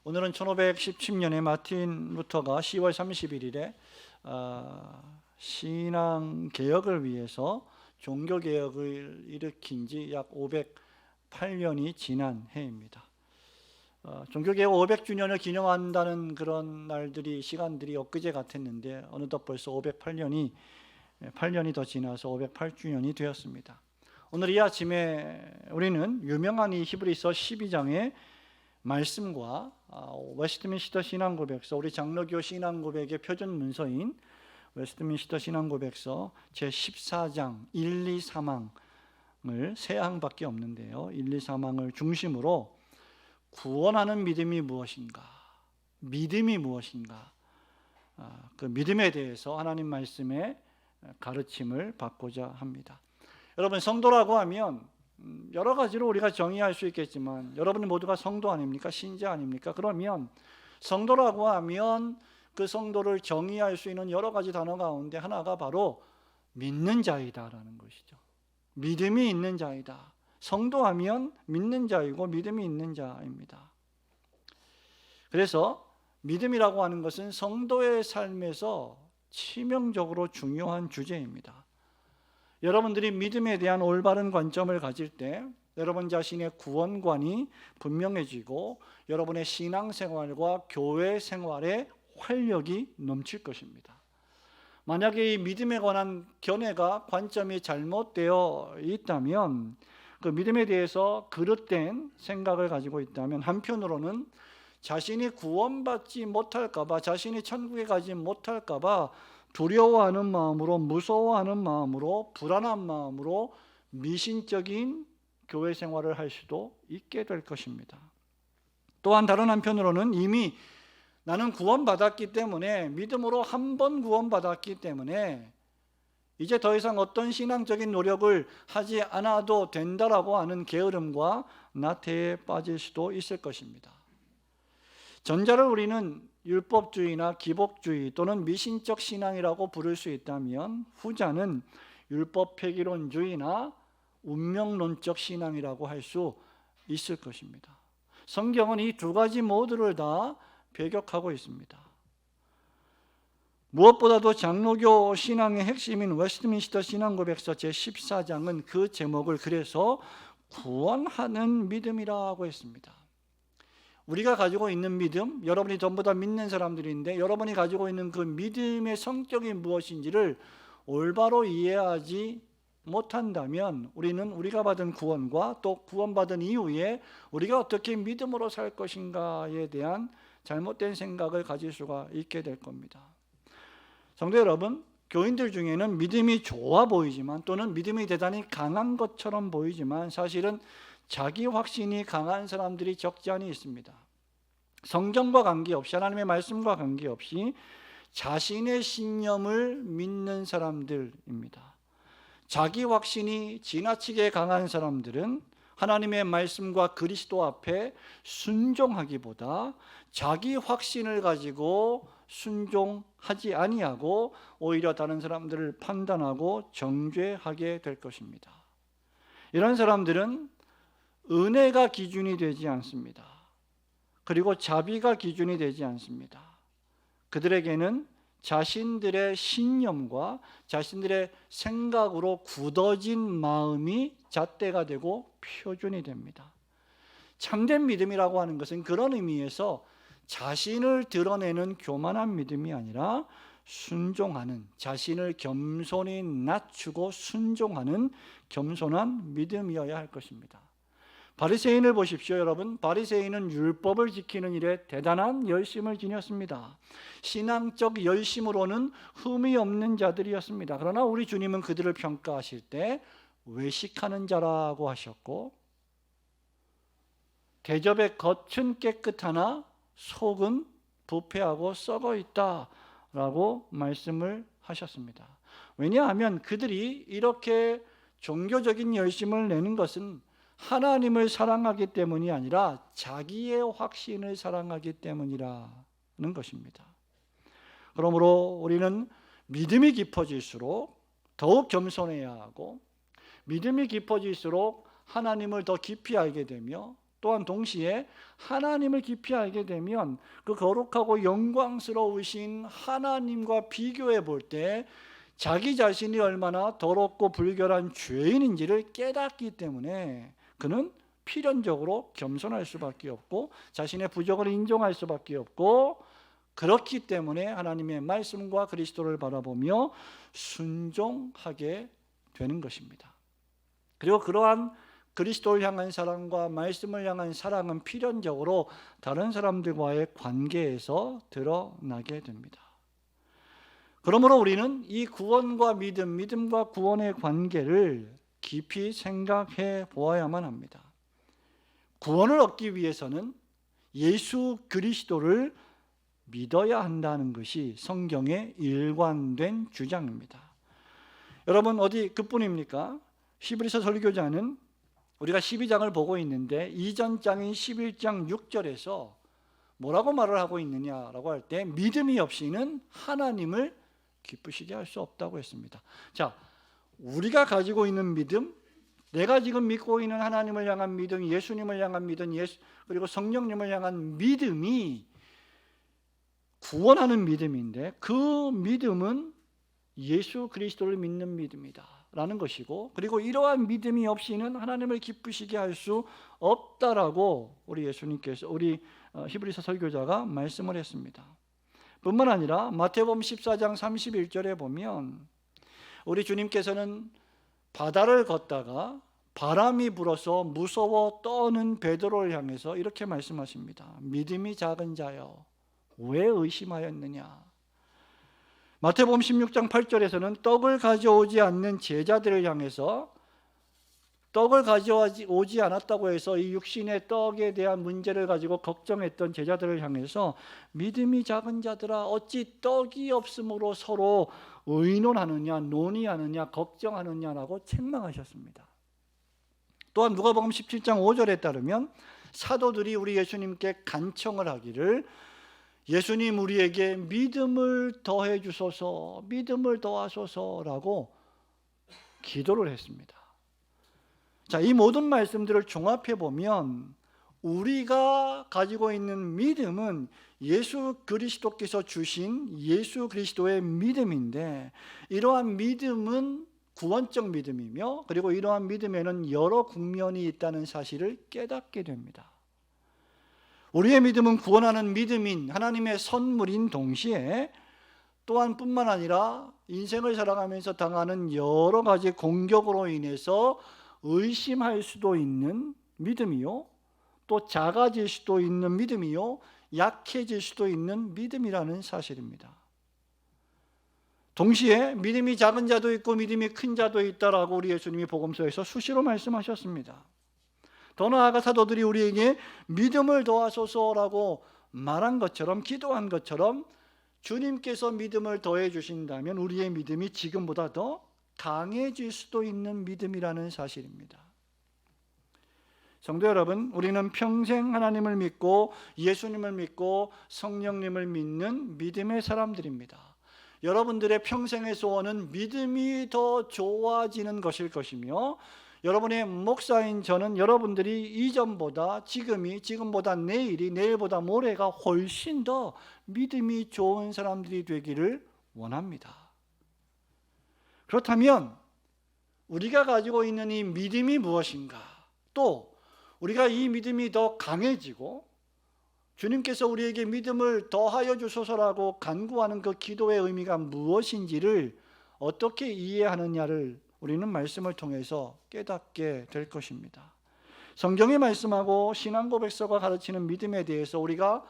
오늘은 1517년에 마틴 루터가 10월 31일에 신앙 개혁을 위해서 종교 개혁을 일으킨 지 약 508년이 지난 해입니다. 종교 개혁 500주년을 기념한다는 그런 날들이 시간들이 엊그제 같았는데 어느덧 벌써 8년이 더 지나서 508주년이 되었습니다. 오늘 이 아침에 우리는 유명한 이 히브리서 12장의 말씀과 웨스트민스터 신앙고백서, 우리 장로교 신앙고백의 표준 문서인 웨스트민스터 신앙고백서 제14장 1, 2, 3항을 세 항밖에 없는데요, 1, 2, 3항을 중심으로 구원하는 믿음이 무엇인가, 믿음이 무엇인가, 그 믿음에 대해서 하나님 말씀의 가르침을 받고자 합니다. 여러분, 성도라고 하면 여러 가지로 우리가 정의할 수 있겠지만 여러분 모두가 성도 아닙니까? 신자 아닙니까? 그러면 성도라고 하면 그 성도를 정의할 수 있는 여러 가지 단어 가운데 하나가 바로 믿는 자이다라는 것이죠. 믿음이 있는 자이다. 성도하면 믿는 자이고 믿음이 있는 자입니다. 그래서 믿음이라고 하는 것은 성도의 삶에서 치명적으로 중요한 주제입니다. 여러분들이 믿음에 대한 올바른 관점을 가질 때 여러분 자신의 구원관이 분명해지고 여러분의 신앙생활과 교회 생활에 활력이 넘칠 것입니다. 만약에 이 믿음에 관한 견해가 관점이 잘못되어 있다면, 그 믿음에 대해서 그릇된 생각을 가지고 있다면, 한편으로는 자신이 구원받지 못할까 봐, 자신이 천국에 가지 못할까 봐 두려워하는 마음으로, 무서워하는 마음으로, 불안한 마음으로 미신적인 교회 생활을 할 수도 있게 될 것입니다. 또한 다른 한편으로는 이미 나는 구원받았기 때문에, 믿음으로 한 번 구원받았기 때문에 이제 더 이상 어떤 신앙적인 노력을 하지 않아도 된다라고 하는 게으름과 나태에 빠질 수도 있을 것입니다. 전자를 우리는 율법주의나 기복주의 또는 미신적 신앙이라고 부를 수 있다면, 후자는 율법 폐기론주의나 운명론적 신앙이라고 할 수 있을 것입니다. 성경은 이 두 가지 모두를 다 배격하고 있습니다. 무엇보다도 장로교 신앙의 핵심인 웨스트민스터 신앙고백서 제14장은 그 제목을 그래서 구원하는 믿음이라고 했습니다. 우리가 가지고 있는 믿음, 여러분이 전부 다 믿는 사람들인데 여러분이 가지고 있는 그 믿음의 성격이 무엇인지를 올바로 이해하지 못한다면 우리는 우리가 받은 구원과 또 구원받은 이후에 우리가 어떻게 믿음으로 살 것인가에 대한 잘못된 생각을 가질 수가 있게 될 겁니다. 성도 여러분, 교인들 중에는 믿음이 좋아 보이지만 또는 믿음이 대단히 강한 것처럼 보이지만 사실은 자기 확신이 강한 사람들이 적지 않이 있습니다. 성경과 관계없이, 하나님의 말씀과 관계없이 자신의 신념을 믿는 사람들입니다. 자기 확신이 지나치게 강한 사람들은 하나님의 말씀과 그리스도 앞에 순종하기보다 자기 확신을 가지고 순종하지 아니하고 오히려 다른 사람들을 판단하고 정죄하게 될 것입니다. 이런 사람들은 은혜가 기준이 되지 않습니다. 그리고 자비가 기준이 되지 않습니다. 그들에게는 자신들의 신념과 자신들의 생각으로 굳어진 마음이 잣대가 되고 표준이 됩니다. 참된 믿음이라고 하는 것은 그런 의미에서 자신을 드러내는 교만한 믿음이 아니라 순종하는, 자신을 겸손히 낮추고 순종하는 겸손한 믿음이어야 할 것입니다. 바리새인을 보십시오. 여러분, 바리새인은 율법을 지키는 일에 대단한 열심을 지녔습니다. 신앙적 열심으로는 흠이 없는 자들이었습니다. 그러나 우리 주님은 그들을 평가하실 때 외식하는 자라고 하셨고, 대접의 겉은 깨끗하나 속은 부패하고 썩어 있다라고 말씀을 하셨습니다. 왜냐하면 그들이 이렇게 종교적인 열심을 내는 것은 하나님을 사랑하기 때문이 아니라 자기의 확신을 사랑하기 때문이라는 것입니다. 그러므로 우리는 믿음이 깊어질수록 더욱 겸손해야 하고, 믿음이 깊어질수록 하나님을 더 깊이 알게 되며 또한 동시에 하나님을 깊이 알게 되면 그 거룩하고 영광스러우신 하나님과 비교해 볼 때 자기 자신이 얼마나 더럽고 불결한 죄인인지를 깨닫기 때문에 그는 필연적으로 겸손할 수밖에 없고 자신의 부족을 인정할 수밖에 없고, 그렇기 때문에 하나님의 말씀과 그리스도를 바라보며 순종하게 되는 것입니다. 그리고 그러한 그리스도를 향한 사랑과 말씀을 향한 사랑은 필연적으로 다른 사람들과의 관계에서 드러나게 됩니다. 그러므로 우리는 이 구원과 믿음, 믿음과 구원의 관계를 깊이 생각해 보아야만 합니다. 구원을 얻기 위해서는 예수 그리스도를 믿어야 한다는 것이 성경의 일관된 주장입니다. 여러분, 어디 그뿐입니까? 히브리서 설교자는 우리가 12장을 보고 있는데 이전 장인 11장 6절에서 뭐라고 말을 하고 있느냐라고 할 때 믿음이 없이는 하나님을 기쁘시게 할 수 없다고 했습니다. 자, 우리가 가지고 있는 믿음, 내가 지금 믿고 있는 하나님을 향한 믿음, 예수님을 향한 믿음, 그리고 성령님을 향한 믿음이 구원하는 믿음인데 그 믿음은 예수 그리스도를 믿는 믿음이다 라는 것이고, 그리고 이러한 믿음이 없이는 하나님을 기쁘시게 할 수 없다라고 우리 예수님께서, 우리 히브리서 설교자가 말씀을 했습니다. 뿐만 아니라 마태복음 14장 31절에 보면 우리 주님께서는 바다를 걷다가 바람이 불어서 무서워 떠는 베드로를 향해서 이렇게 말씀하십니다. 믿음이 작은 자여, 왜 의심하였느냐. 마태복음 16장 8절에서는 떡을 가져오지 않는 제자들을 향해서, 떡을 가져오지 않았다고 해서 이 육신의 떡에 대한 문제를 가지고 걱정했던 제자들을 향해서 믿음이 작은 자들아 어찌 떡이 없으므로 서로 의논하느냐, 논의하느냐, 걱정하느냐라고 책망하셨습니다. 또한 누가복음 17장 5절에 따르면 사도들이 우리 예수님께 간청을 하기를 예수님 우리에게 믿음을 더해 주소서, 믿음을 더하소서라고 기도를 했습니다. 자, 이 모든 말씀들을 종합해 보면 우리가 가지고 있는 믿음은 예수 그리스도께서 주신 예수 그리스도의 믿음인데, 이러한 믿음은 구원적 믿음이며 그리고 이러한 믿음에는 여러 국면이 있다는 사실을 깨닫게 됩니다. 우리의 믿음은 구원하는 믿음인 하나님의 선물인 동시에 또한 뿐만 아니라 인생을 살아가면서 당하는 여러 가지 공격으로 인해서 의심할 수도 있는 믿음이요, 또 작아질 수도 있는 믿음이요, 약해질 수도 있는 믿음이라는 사실입니다. 동시에 믿음이 작은 자도 있고 믿음이 큰 자도 있다라고 우리 예수님이 복음서에서 수시로 말씀하셨습니다. 더 나아가 사도들이 우리에게 믿음을 더하소서라고 말한 것처럼, 기도한 것처럼 주님께서 믿음을 더해 주신다면 우리의 믿음이 지금보다 더 강해질 수도 있는 믿음이라는 사실입니다. 성도 여러분, 우리는 평생 하나님을 믿고 예수님을 믿고 성령님을 믿는 믿음의 사람들입니다. 여러분들의 평생의 소원은 믿음이 더 좋아지는 것일 것이며, 여러분의 목사인 저는 여러분들이 이전보다 지금보다 내일이, 내일보다 모레가 훨씬 더 믿음이 좋은 사람들이 되기를 원합니다. 그렇다면 우리가 가지고 있는 이 믿음이 무엇인가? 또 우리가 이 믿음이 더 강해지고 주님께서 우리에게 믿음을 더하여 주소서라고 간구하는 그 기도의 의미가 무엇인지를 어떻게 이해하느냐를 우리는 말씀을 통해서 깨닫게 될 것입니다. 성경이 말씀하고 신앙고백서가 가르치는 믿음에 대해서 우리가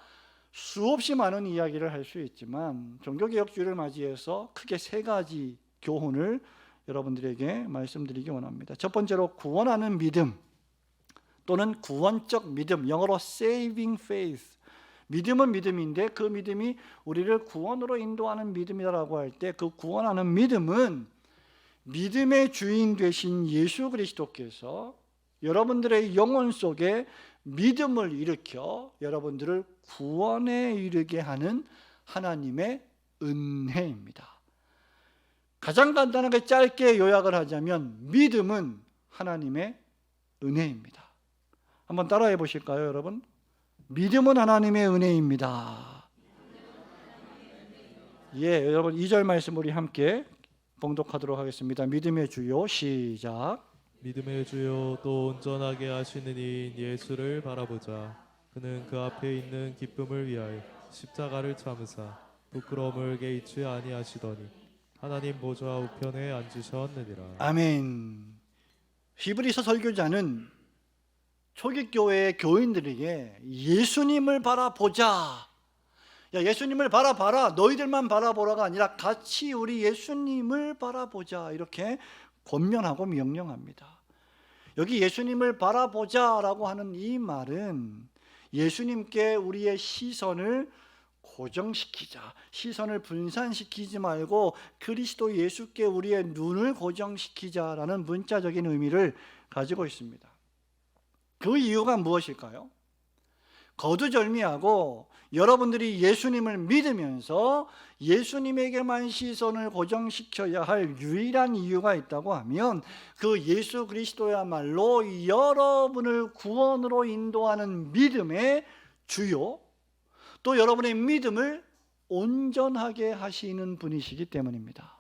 수없이 많은 이야기를 할 수 있지만 종교개혁주의를 맞이해서 크게 세 가지 교훈을 여러분들에게 말씀드리기 원합니다. 첫 번째로 구원하는 믿음 또는 구원적 믿음, 영어로 saving faith. 믿음은 믿음인데 그 믿음이 우리를 구원으로 인도하는 믿음이라고 할 때 그 구원하는 믿음은 믿음의 주인 되신 예수 그리스도께서 여러분들의 영혼 속에 믿음을 일으켜 여러분들을 구원에 이르게 하는 하나님의 은혜입니다. 가장 간단하게 짧게 요약을 하자면 믿음은 하나님의 은혜입니다. 한번 따라해 보실까요, 여러분? 믿음은 하나님의 은혜입니다. 예, 여러분 2절 말씀 우리 함께 봉독하도록 하겠습니다. 믿음의 주요 시작. 믿음의 주요 또 온전하게 하시는 이인 예수를 바라보자. 그는 그 앞에 있는 기쁨을 위하여 십자가를 참으사 부끄러움을 개의치 아니하시더니 하나님 보좌 우편에 앉으셨느니라. 아멘. 히브리서 설교자는 초기 교회의 교인들에게 예수님을 바라보자. 야, 예수님을 바라봐라. 너희들만 바라보라가 아니라 같이 우리 예수님을 바라보자. 이렇게 권면하고 명령합니다. 여기 예수님을 바라보자라고 하는 이 말은 예수님께 우리의 시선을 고정시키자, 시선을 분산시키지 말고 그리스도 예수께 우리의 눈을 고정시키자라는 문자적인 의미를 가지고 있습니다. 그 이유가 무엇일까요? 거두절미하고 여러분들이 예수님을 믿으면서 예수님에게만 시선을 고정시켜야 할 유일한 이유가 있다고 하면 그 예수 그리스도야말로 여러분을 구원으로 인도하는 믿음의 주요, 또 여러분의 믿음을 온전하게 하시는 분이시기 때문입니다.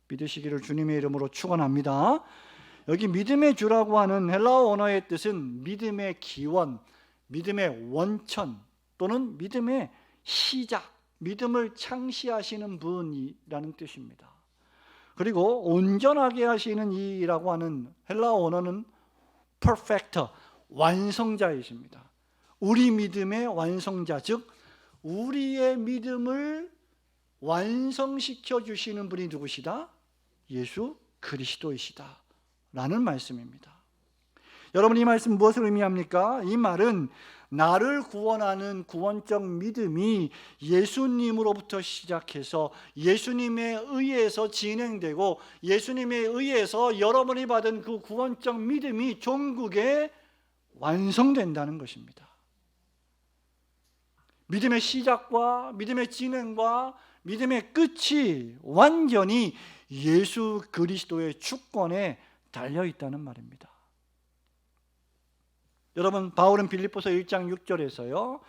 믿으시기를 주님의 이름으로 축원합니다. 여기 믿음의 주라고 하는 헬라어 언어의 뜻은 믿음의 기원, 믿음의 원천 또는 믿음의 시작, 믿음을 창시하시는 분이라는 뜻입니다. 그리고 온전하게 하시는 이라고 하는 헬라어 언어는 perfecter, 완성자이십니다. 우리 믿음의 완성자, 즉 우리의 믿음을 완성시켜 주시는 분이 누구시다? 예수 그리스도이시다 라는 말씀입니다. 여러분, 이 말씀 무엇을 의미합니까? 이 말은 나를 구원하는 구원적 믿음이 예수님으로부터 시작해서 예수님에 의해서 진행되고 예수님에 의해서 여러분이 받은 그 구원적 믿음이 종국에 완성된다는 것입니다. 믿음의 시작과 믿음의 진행과 믿음의 끝이 완전히 예수 그리스도의 주권에 달려 있다는 말입니다. 여러분, 바울은 빌립보서 1장 6절에서요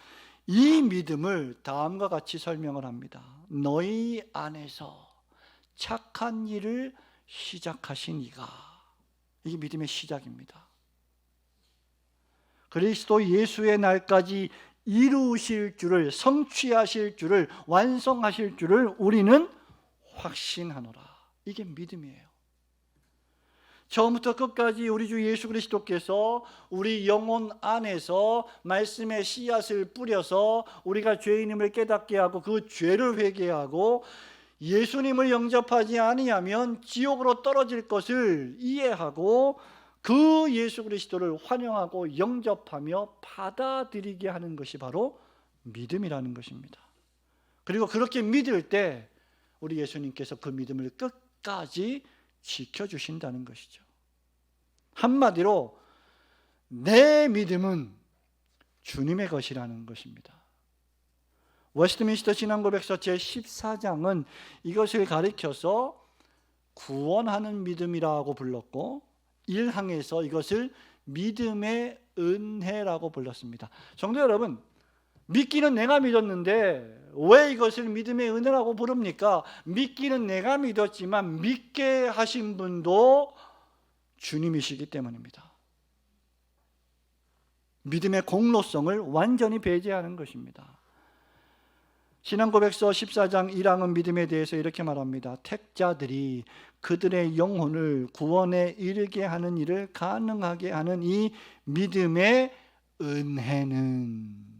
이 믿음을 다음과 같이 설명을 합니다. 너희 안에서 착한 일을 시작하신 이가, 이게 믿음의 시작입니다. 그리스도 예수의 날까지 이루실 줄을, 성취하실 줄을, 완성하실 줄을 우리는 확신하노라. 이게 믿음이에요. 처음부터 끝까지 우리 주 예수 그리스도께서 우리 영혼 안에서 말씀의 씨앗을 뿌려서 우리가 죄인임을 깨닫게 하고 그 죄를 회개하고 예수님을 영접하지 아니하면 지옥으로 떨어질 것을 이해하고 그 예수 그리스도를 환영하고 영접하며 받아들이게 하는 것이 바로 믿음이라는 것입니다. 그리고 그렇게 믿을 때 우리 예수님께서 그 믿음을 끝까지 지켜주신다는 것이죠. 한마디로 내 믿음은 주님의 것이라는 것입니다. 웨스트민스터 신앙고백서 제14장은 이것을 가리켜서 구원하는 믿음이라고 불렀고 1항에서 이것을 믿음의 은혜라고 불렀습니다. 성도 여러분, 믿기는 내가 믿었는데 왜 이것을 믿음의 은혜라고 부릅니까? 믿기는 내가 믿었지만 믿게 하신 분도 주님이시기 때문입니다. 믿음의 공로성을 완전히 배제하는 것입니다. 신앙고백서 14장 1항은 믿음에 대해서 이렇게 말합니다. 택자들이 그들의 영혼을 구원에 이르게 하는 일을 가능하게 하는 이 믿음의 은혜는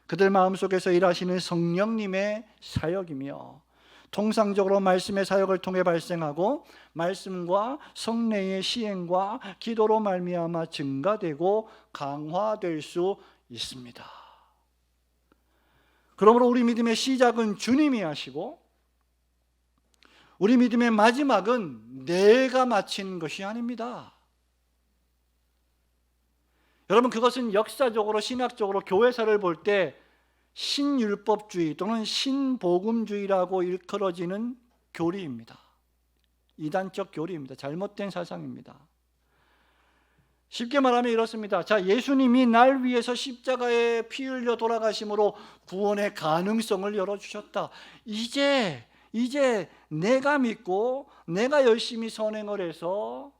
그들 마음속에서 일하시는 성령님의 사역이며 통상적으로 말씀의 사역을 통해 발생하고 말씀과 성례의 시행과 기도로 말미암아 증가되고 강화될 수 있습니다. 그러므로 우리 믿음의 시작은 주님이 하시고 우리 믿음의 마지막은 내가 마치는 것이 아닙니다. 여러분, 그것은 역사적으로 신학적으로 교회사를 볼 때 신율법주의 또는 신복음주의라고 일컬어지는 교리입니다. 이단적 교리입니다. 잘못된 사상입니다. 쉽게 말하면 이렇습니다. 자, 예수님이 날 위해서 십자가에 피 흘려 돌아가심으로 구원의 가능성을 열어주셨다. 이제 내가 믿고 내가 열심히 선행을 해서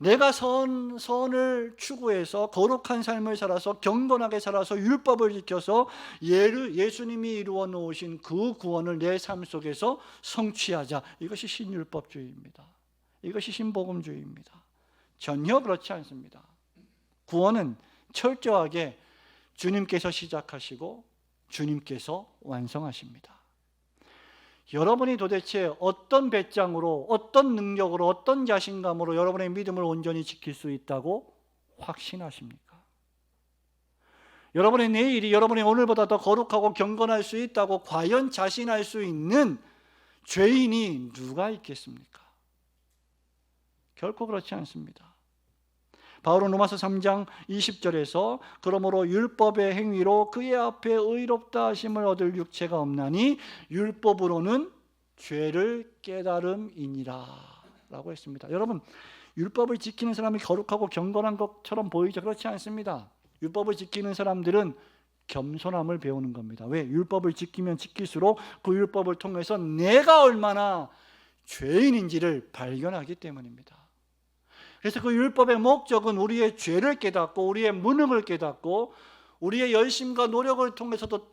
내가 선을 추구해서 거룩한 삶을 살아서 경건하게 살아서 율법을 지켜서 예수님이 이루어 놓으신 그 구원을 내 삶 속에서 성취하자. 이것이 신율법주의입니다. 이것이 신복음주의입니다. 전혀 그렇지 않습니다. 구원은 철저하게 주님께서 시작하시고 주님께서 완성하십니다. 여러분이 도대체 어떤 배짱으로, 어떤 능력으로, 어떤 자신감으로 여러분의 믿음을 온전히 지킬 수 있다고 확신하십니까? 여러분의 내일이 여러분의 오늘보다 더 거룩하고 경건할 수 있다고 과연 자신할 수 있는 죄인이 누가 있겠습니까? 결코 그렇지 않습니다. 바울은 로마서 3장 20절에서 그러므로 율법의 행위로 그의 앞에 의롭다 하심을 얻을 육체가 없나니 율법으로는 죄를 깨달음이니라 라고 했습니다. 여러분, 율법을 지키는 사람이 거룩하고 경건한 것처럼 보이죠? 그렇지 않습니다. 율법을 지키는 사람들은 겸손함을 배우는 겁니다. 왜? 율법을 지키면 지킬수록 그 율법을 통해서 내가 얼마나 죄인인지를 발견하기 때문입니다. 그래서 그 율법의 목적은 우리의 죄를 깨닫고 우리의 무능을 깨닫고 우리의 열심과 노력을 통해서도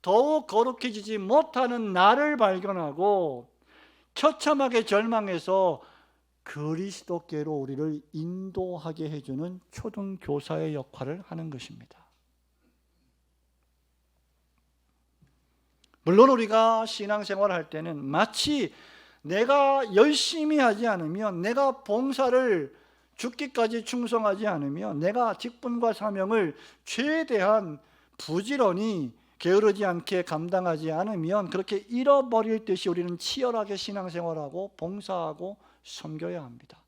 더욱 거룩해지지 못하는 나를 발견하고 처참하게 절망해서 그리스도께로 우리를 인도하게 해주는 초등교사의 역할을 하는 것입니다. 물론 우리가 신앙생활을 할 때는 마치 내가 열심히 하지 않으면, 내가 봉사를 죽기까지 충성하지 않으면, 내가 직분과 사명을 최대한 부지런히 게으르지 않게 감당하지 않으면 그렇게 잃어버릴 듯이 우리는 치열하게 신앙생활하고 봉사하고 섬겨야 합니다.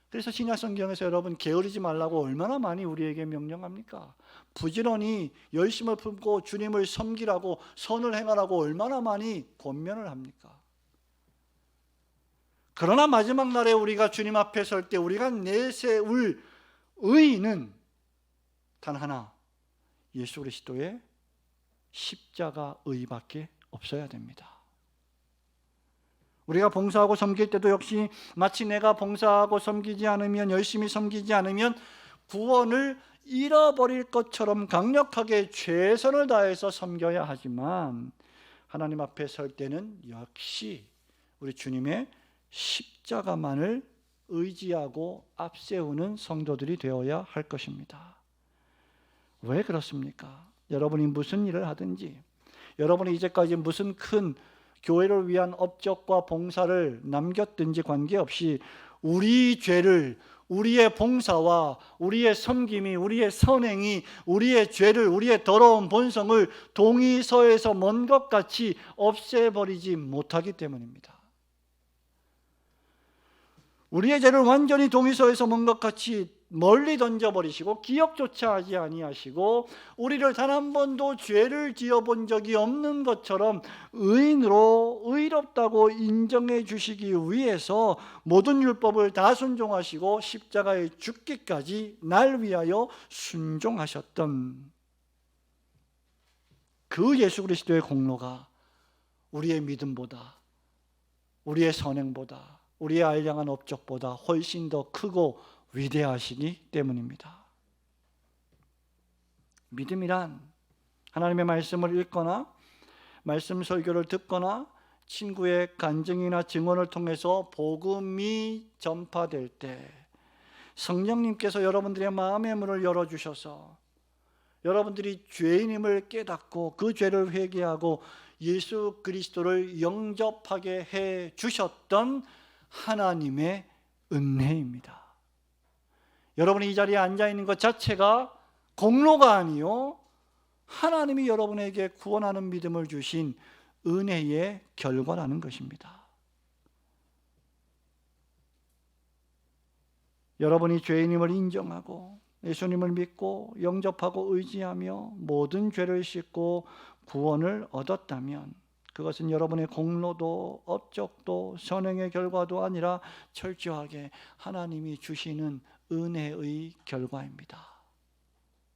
그래서 신약 성경에서 여러분 게으르지 말라고 얼마나 많이 우리에게 명령합니까? 부지런히 열심을 품고 주님을 섬기라고, 선을 행하라고 얼마나 많이 권면을 합니까? 그러나 마지막 날에 우리가 주님 앞에 설 때 우리가 내세울 의의는 단 하나, 예수 그리스도의 십자가 의밖에 없어야 됩니다. 우리가 봉사하고 섬길 때도 역시 마치 내가 봉사하고 섬기지 않으면, 열심히 섬기지 않으면 구원을 잃어버릴 것처럼 강력하게 최선을 다해서 섬겨야 하지만, 하나님 앞에 설 때는 역시 우리 주님의 십자가만을 의지하고 앞세우는 성도들이 되어야 할 것입니다. 왜 그렇습니까? 여러분이 무슨 일을 하든지, 여러분이 이제까지 무슨 큰 교회를 위한 업적과 봉사를 남겼든지 관계없이 우리 죄를, 우리의 봉사와 우리의 섬김이, 우리의 선행이 우리의 죄를, 우리의 더러운 본성을 동의서에서 먼 것 같이 없애버리지 못하기 때문입니다. 우리의 죄를 완전히 동의서에서 먼 것 같이 멀리 던져버리시고 기억조차 하지 아니하시고 우리를 단 한 번도 죄를 지어본 적이 없는 것처럼 의인으로 의롭다고 인정해 주시기 위해서 모든 율법을 다 순종하시고 십자가에 죽기까지 날 위하여 순종하셨던 그 예수 그리스도의 공로가 우리의 믿음보다, 우리의 선행보다, 우리의 알량한 업적보다 훨씬 더 크고 위대하시기 때문입니다. 믿음이란 하나님의 말씀을 읽거나 말씀 설교를 듣거나 친구의 간증이나 증언을 통해서 복음이 전파될 때 성령님께서 여러분들의 마음의 문을 열어주셔서 여러분들이 죄인임을 깨닫고 그 죄를 회개하고 예수 그리스도를 영접하게 해 주셨던 하나님의 은혜입니다. 여러분이 이 자리에 앉아있는 것 자체가 공로가 아니요 하나님이 여러분에게 구원하는 믿음을 주신 은혜의 결과라는 것입니다. 여러분이 죄인임을 인정하고 예수님을 믿고 영접하고 의지하며 모든 죄를 씻고 구원을 얻었다면 그것은 여러분의 공로도 업적도 선행의 결과도 아니라 철저하게 하나님이 주시는 은혜의 결과입니다.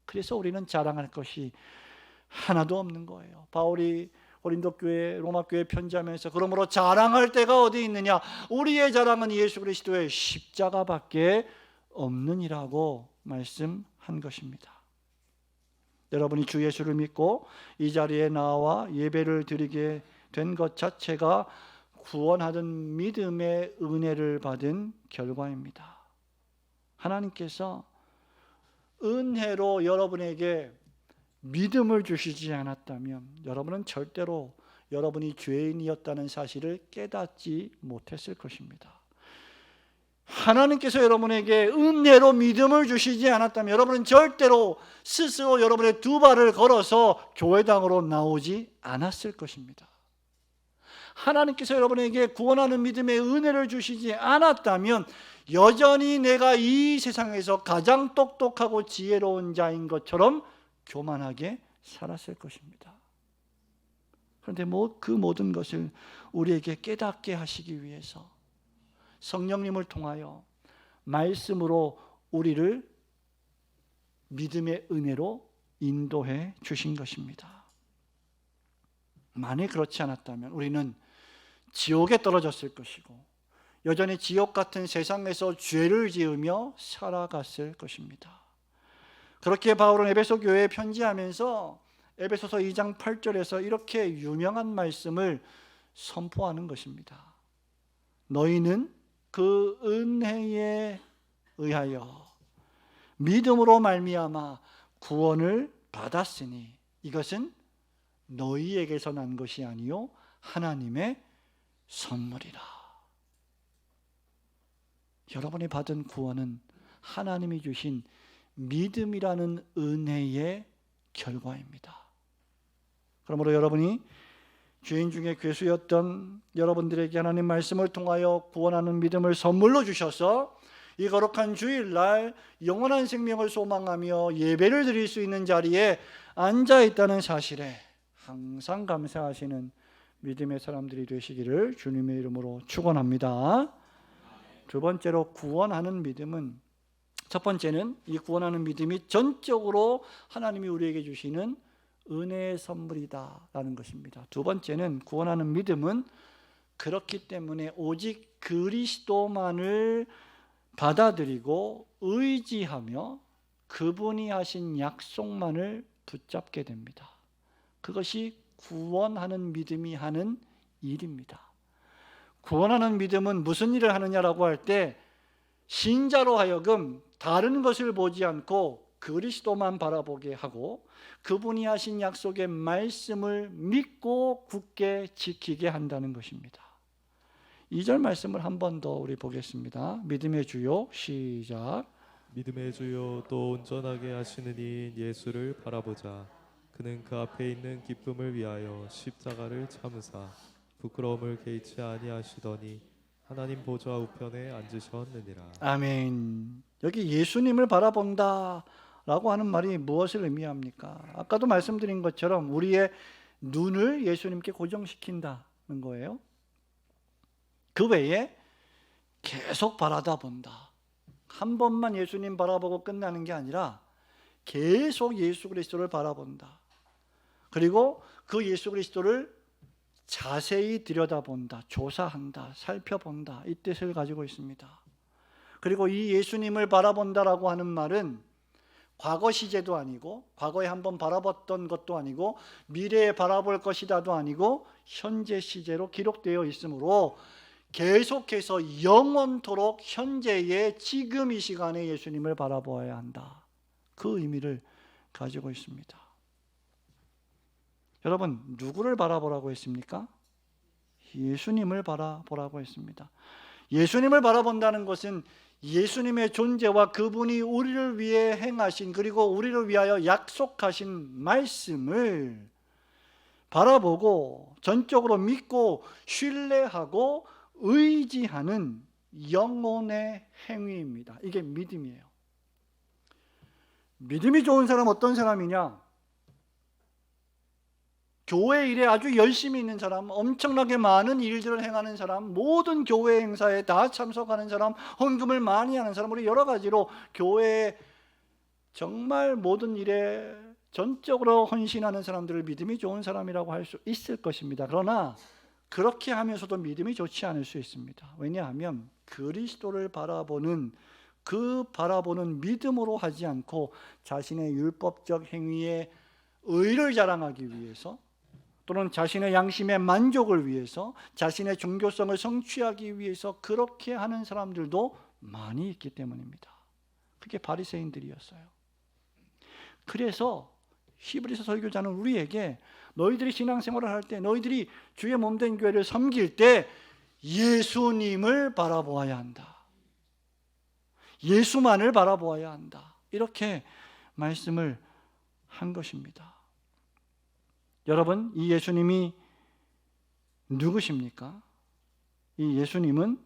그래서 우리는 자랑할 것이 하나도 없는 거예요. 바울이 고린도 교회, 로마 교회 편지하면서 그러므로 자랑할 데가 어디 있느냐? 우리의 자랑은 예수 그리스도의 십자가밖에 없느니라고 말씀한 것입니다. 여러분이 주 예수를 믿고 이 자리에 나와 예배를 드리게 된 것 자체가 구원하던 믿음의 은혜를 받은 결과입니다. 하나님께서 은혜로 여러분에게 믿음을 주시지 않았다면 여러분은 절대로 여러분이 죄인이었다는 사실을 깨닫지 못했을 것입니다. 하나님께서 여러분에게 은혜로 믿음을 주시지 않았다면 여러분은 절대로 스스로 여러분의 두 발을 걸어서 교회당으로 나오지 않았을 것입니다. 하나님께서 여러분에게 구원하는 믿음의 은혜를 주시지 않았다면 여전히 내가 이 세상에서 가장 똑똑하고 지혜로운 자인 것처럼 교만하게 살았을 것입니다. 그런데 그 모든 것을 우리에게 깨닫게 하시기 위해서 성령님을 통하여 말씀으로 우리를 믿음의 은혜로 인도해 주신 것입니다. 만약 그렇지 않았다면 우리는 지옥에 떨어졌을 것이고 여전히 지옥 같은 세상에서 죄를 지으며 살아갔을 것입니다. 그렇게 바울은 에베소 교회에 편지하면서 에베소서 2장 8절에서 이렇게 유명한 말씀을 선포하는 것입니다. 너희는 그 은혜에 의하여 믿음으로 말미암아 구원을 받았으니 이것은 너희에게서 난 것이 아니요 하나님의 선물이라. 여러분이 받은 구원은 하나님이 주신 믿음이라는 은혜의 결과입니다. 그러므로 여러분이 죄인 중에 괴수였던 여러분들에게 하나님 말씀을 통하여 구원하는 믿음을 선물로 주셔서 이 거룩한 주일날 영원한 생명을 소망하며 예배를 드릴 수 있는 자리에 앉아 있다는 사실에 항상 감사하시는 믿음의 사람들이 되시기를 주님의 이름으로 축원합니다. 두 번째로 구원하는 믿음은, 첫 번째는 이 구원하는 믿음이 전적으로 하나님이 우리에게 주시는 은혜의 선물이다라는 것입니다. 두 번째는 구원하는 믿음은 그렇기 때문에 오직 그리스도만을 받아들이고 의지하며 그분이 하신 약속만을 붙잡게 됩니다. 그것이 구원하는 믿음이 하는 일입니다. 구원하는 믿음은 무슨 일을 하느냐라고 할 때 신자로 하여금 다른 것을 보지 않고 그리스도만 바라보게 하고 그분이 하신 약속의 말씀을 믿고 굳게 지키게 한다는 것입니다. 2절 말씀을 한 번 더 우리 보겠습니다. 믿음의 주요 시작. 믿음의 주요 또 온전하게 하시는 이인 예수를 바라보자. 그는 그 앞에 있는 기쁨을 위하여 십자가를 참으사 부끄러움을 개의치 아니하시더니 하나님 보좌 우편에 앉으셨느니라. 아멘. 여기 예수님을 바라본다 라고 하는 말이 무엇을 의미합니까? 아까도 말씀드린 것처럼 우리의 눈을 예수님께 고정시킨다는 거예요. 그 외에 계속 바라다본다. 한 번만 예수님 바라보고 끝나는 게 아니라 계속 예수 그리스도를 바라본다. 그리고 그 예수 그리스도를 자세히 들여다본다, 조사한다, 살펴본다, 이 뜻을 가지고 있습니다. 그리고 이 예수님을 바라본다라고 하는 말은 과거 시제도 아니고 과거에 한번 바라봤던 것도 아니고 미래에 바라볼 것이다도 아니고 현재 시제로 기록되어 있으므로 계속해서 영원토록 현재의 지금 이 시간에 예수님을 바라보아야 한다. 그 의미를 가지고 있습니다. 여러분, 누구를 바라보라고 했습니까? 예수님을 바라보라고 했습니다. 예수님을 바라본다는 것은 예수님의 존재와 그분이 우리를 위해 행하신 그리고 우리를 위하여 약속하신 말씀을 바라보고 전적으로 믿고 신뢰하고 의지하는 영혼의 행위입니다. 이게 믿음이에요. 믿음이 좋은 사람 어떤 사람이냐? 교회 일에 아주 열심히 있는 사람, 엄청나게 많은 일들을 행하는 사람, 모든 교회 행사에 다 참석하는 사람, 헌금을 많이 하는 사람, 우리 여러 가지로 교회에 정말 모든 일에 전적으로 헌신하는 사람들을 믿음이 좋은 사람이라고 할 수 있을 것입니다. 그러나 그렇게 하면서도 믿음이 좋지 않을 수 있습니다. 왜냐하면 그리스도를 바라보는 믿음으로 하지 않고 자신의 율법적 행위에 의를 자랑하기 위해서, 또는 자신의 양심의 만족을 위해서, 자신의 종교성을 성취하기 위해서 그렇게 하는 사람들도 많이 있기 때문입니다. 그게 바리새인들이었어요. 그래서 히브리서 설교자는 우리에게 너희들이 신앙생활을 할 때, 너희들이 주의 몸된 교회를 섬길 때 예수님을 바라보아야 한다. 예수만을 바라보아야 한다. 이렇게 말씀을 한 것입니다. 여러분, 이 예수님이 누구십니까? 이 예수님은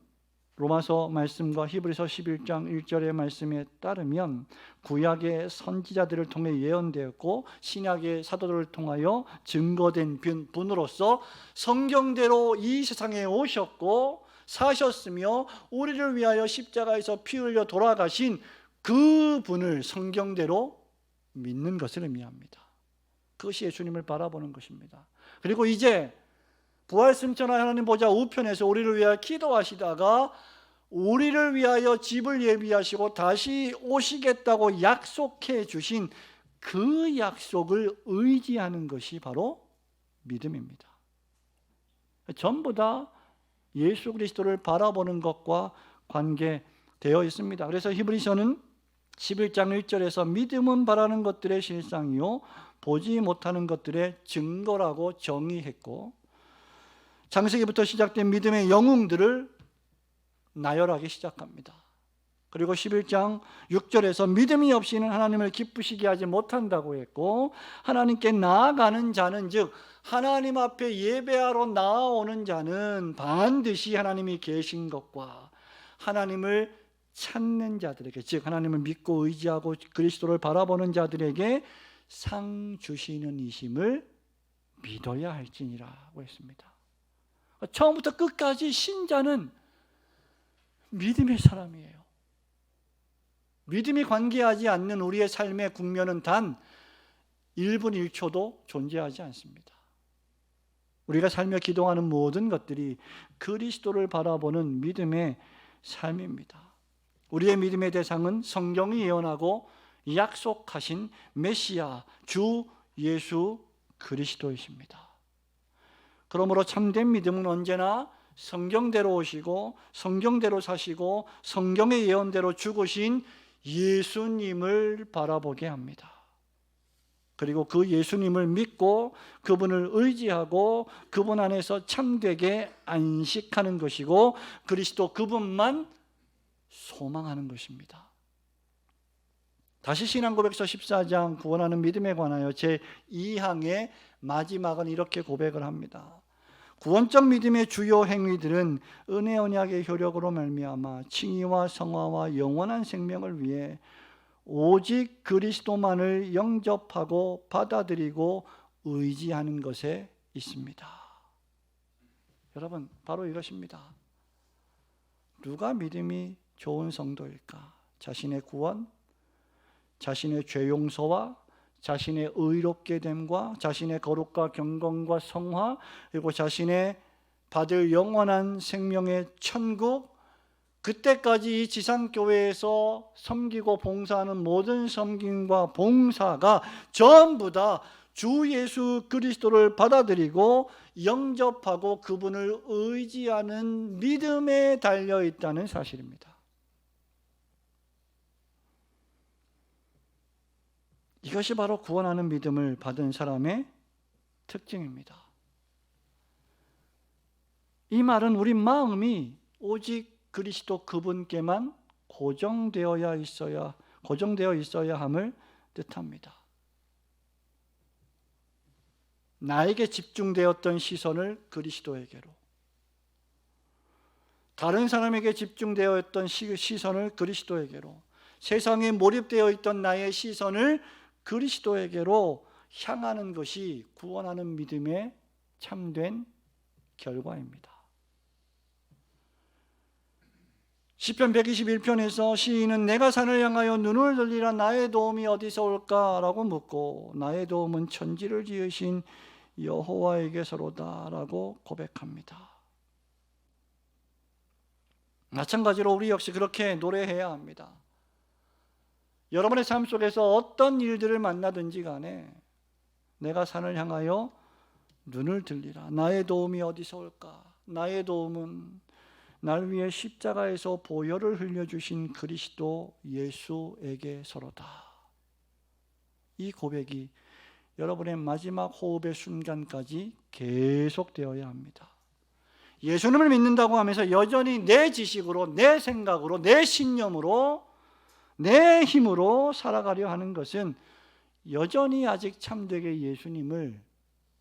로마서 말씀과 히브리서 11장 1절의 말씀에 따르면 구약의 선지자들을 통해 예언되었고 신약의 사도들을 통하여 증거된 분으로서 성경대로 이 세상에 오셨고 사셨으며 우리를 위하여 십자가에서 피 흘려 돌아가신 그 분을 성경대로 믿는 것을 의미합니다. 그것이 예수님을 바라보는 것입니다. 그리고 이제 부활승천하 하나님 보좌 우편에서 우리를 위하여 기도하시다가 우리를 위하여 집을 예비하시고 다시 오시겠다고 약속해 주신 그 약속을 의지하는 것이 바로 믿음입니다. 전부 다 예수 그리스도를 바라보는 것과 관계되어 있습니다. 그래서 히브리서는 11장 1절에서 믿음은 바라는 것들의 실상이요 보지 못하는 것들의 증거라고 정의했고, 창세기부터 시작된 믿음의 영웅들을 나열하기 시작합니다. 그리고 11장 6절에서 믿음이 없이는 하나님을 기쁘시게 하지 못한다고 했고, 하나님께 나아가는 자는, 즉 하나님 앞에 예배하러 나아오는 자는 반드시 하나님이 계신 것과 하나님을 찾는 자들에게, 즉 하나님을 믿고 의지하고 그리스도를 바라보는 자들에게 상 주시는 이심을 믿어야 할지니라고 했습니다. 처음부터 끝까지 신자는 믿음의 사람이에요. 믿음이 관계하지 않는 우리의 삶의 국면은 단 1분 1초도 존재하지 않습니다. 우리가 살며 기도하는 모든 것들이 그리스도를 바라보는 믿음의 삶입니다. 우리의 믿음의 대상은 성경이 예언하고 약속하신 메시아 주 예수 그리스도이십니다. 그러므로 참된 믿음은 언제나 성경대로 오시고 성경대로 사시고 성경의 예언대로 죽으신 예수님을 바라보게 합니다. 그리고 그 예수님을 믿고 그분을 의지하고 그분 안에서 참되게 안식하는 것이고 그리스도 그분만 소망하는 것입니다. 다시 신앙고백서 14장 구원하는 믿음에 관하여 제2항의 마지막은 이렇게 고백을 합니다. 구원적 믿음의 주요 행위들은 은혜 언약의 효력으로 말미암아 칭의와 성화와 영원한 생명을 위해 오직 그리스도만을 영접하고 받아들이고 의지하는 것에 있습니다. 여러분, 바로 이것입니다. 누가 믿음이 좋은 성도일까? 자신의 구원, 자신의 죄 용서와 자신의 의롭게 됨과 자신의 거룩과 경건과 성화, 그리고 자신의 받을 영원한 생명의 천국, 그때까지 이 지상교회에서 섬기고 봉사하는 모든 섬김과 봉사가 전부 다 주 예수 그리스도를 받아들이고 영접하고 그분을 의지하는 믿음에 달려있다는 사실입니다. 이것이 바로 구원하는 믿음을 받은 사람의 특징입니다. 이 말은 우리 마음이 오직 그리스도 그분께만 고정되어 있어야 함을 뜻합니다. 나에게 집중되었던 시선을 그리스도에게로, 다른 사람에게 집중되어 있던 시선을 그리스도에게로, 세상에 몰입되어 있던 나의 시선을 그리스도에게로 향하는 것이 구원하는 믿음의 참된 결과입니다. 시편 121편에서 시인은 내가 산을 향하여 눈을 들리라 나의 도움이 어디서 올까라고 묻고 나의 도움은 천지를 지으신 여호와에게서로다 라고 고백합니다. 마찬가지로 우리 역시 그렇게 노래해야 합니다. 여러분의 삶 속에서 어떤 일들을 만나든지 간에 내가 산을 향하여 눈을 들리라 나의 도움이 어디서 올까? 나의 도움은 날 위해 십자가에서 보혈을 흘려주신 그리스도 예수에게서로다. 이 고백이 여러분의 마지막 호흡의 순간까지 계속되어야 합니다. 예수님을 믿는다고 하면서 여전히 내 지식으로, 내 생각으로, 내 신념으로, 내 힘으로 살아가려 하는 것은 여전히 아직 참되게 예수님을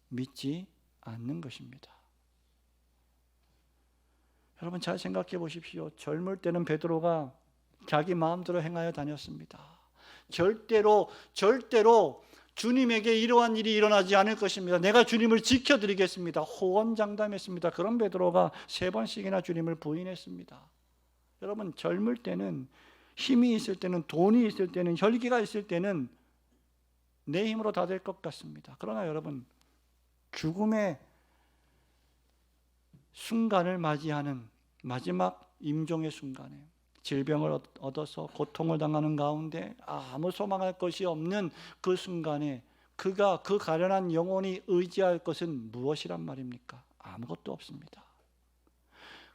믿지 않는 것입니다. 여러분 잘 생각해 보십시오. 젊을 때는 베드로가 자기 마음대로 행하여 다녔습니다. 절대로 주님에게 이러한 일이 일어나지 않을 것입니다. 내가 주님을 지켜드리겠습니다. 호언장담했습니다. 그런 베드로가 3번씩이나 주님을 부인했습니다. 여러분 젊을 때는 힘이 있을 때는 돈이 있을 때는 혈기가 있을 때는 내 힘으로 다 될 것 같습니다. 그러나 여러분 죽음의 순간을 맞이하는 마지막 임종의 순간에 질병을 얻어서 고통을 당하는 가운데 아무 소망할 것이 없는 그 순간에 그가 그 가련한 영혼이 의지할 것은 무엇이란 말입니까? 아무것도 없습니다.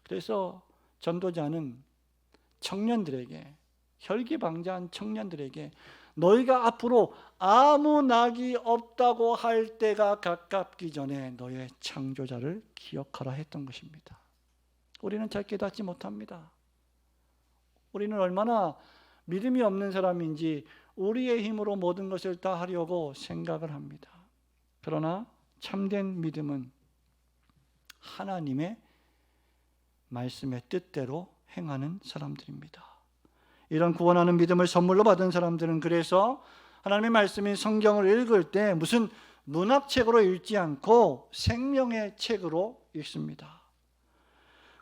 그래서 전도자는 청년들에게 혈기방자한 청년들에게 너희가 앞으로 아무 낙이 없다고 할 때가 가깝기 전에 너의 창조자를 기억하라 했던 것입니다. 우리는 잘 깨닫지 못합니다. 우리는 얼마나 믿음이 없는 사람인지 우리의 힘으로 모든 것을 다 하려고 생각을 합니다. 그러나 참된 믿음은 하나님의 말씀의 뜻대로 행하는 사람들입니다. 이런 구원하는 믿음을 선물로 받은 사람들은 그래서 하나님의 말씀인 성경을 읽을 때 무슨 문학책으로 읽지 않고 생명의 책으로 읽습니다.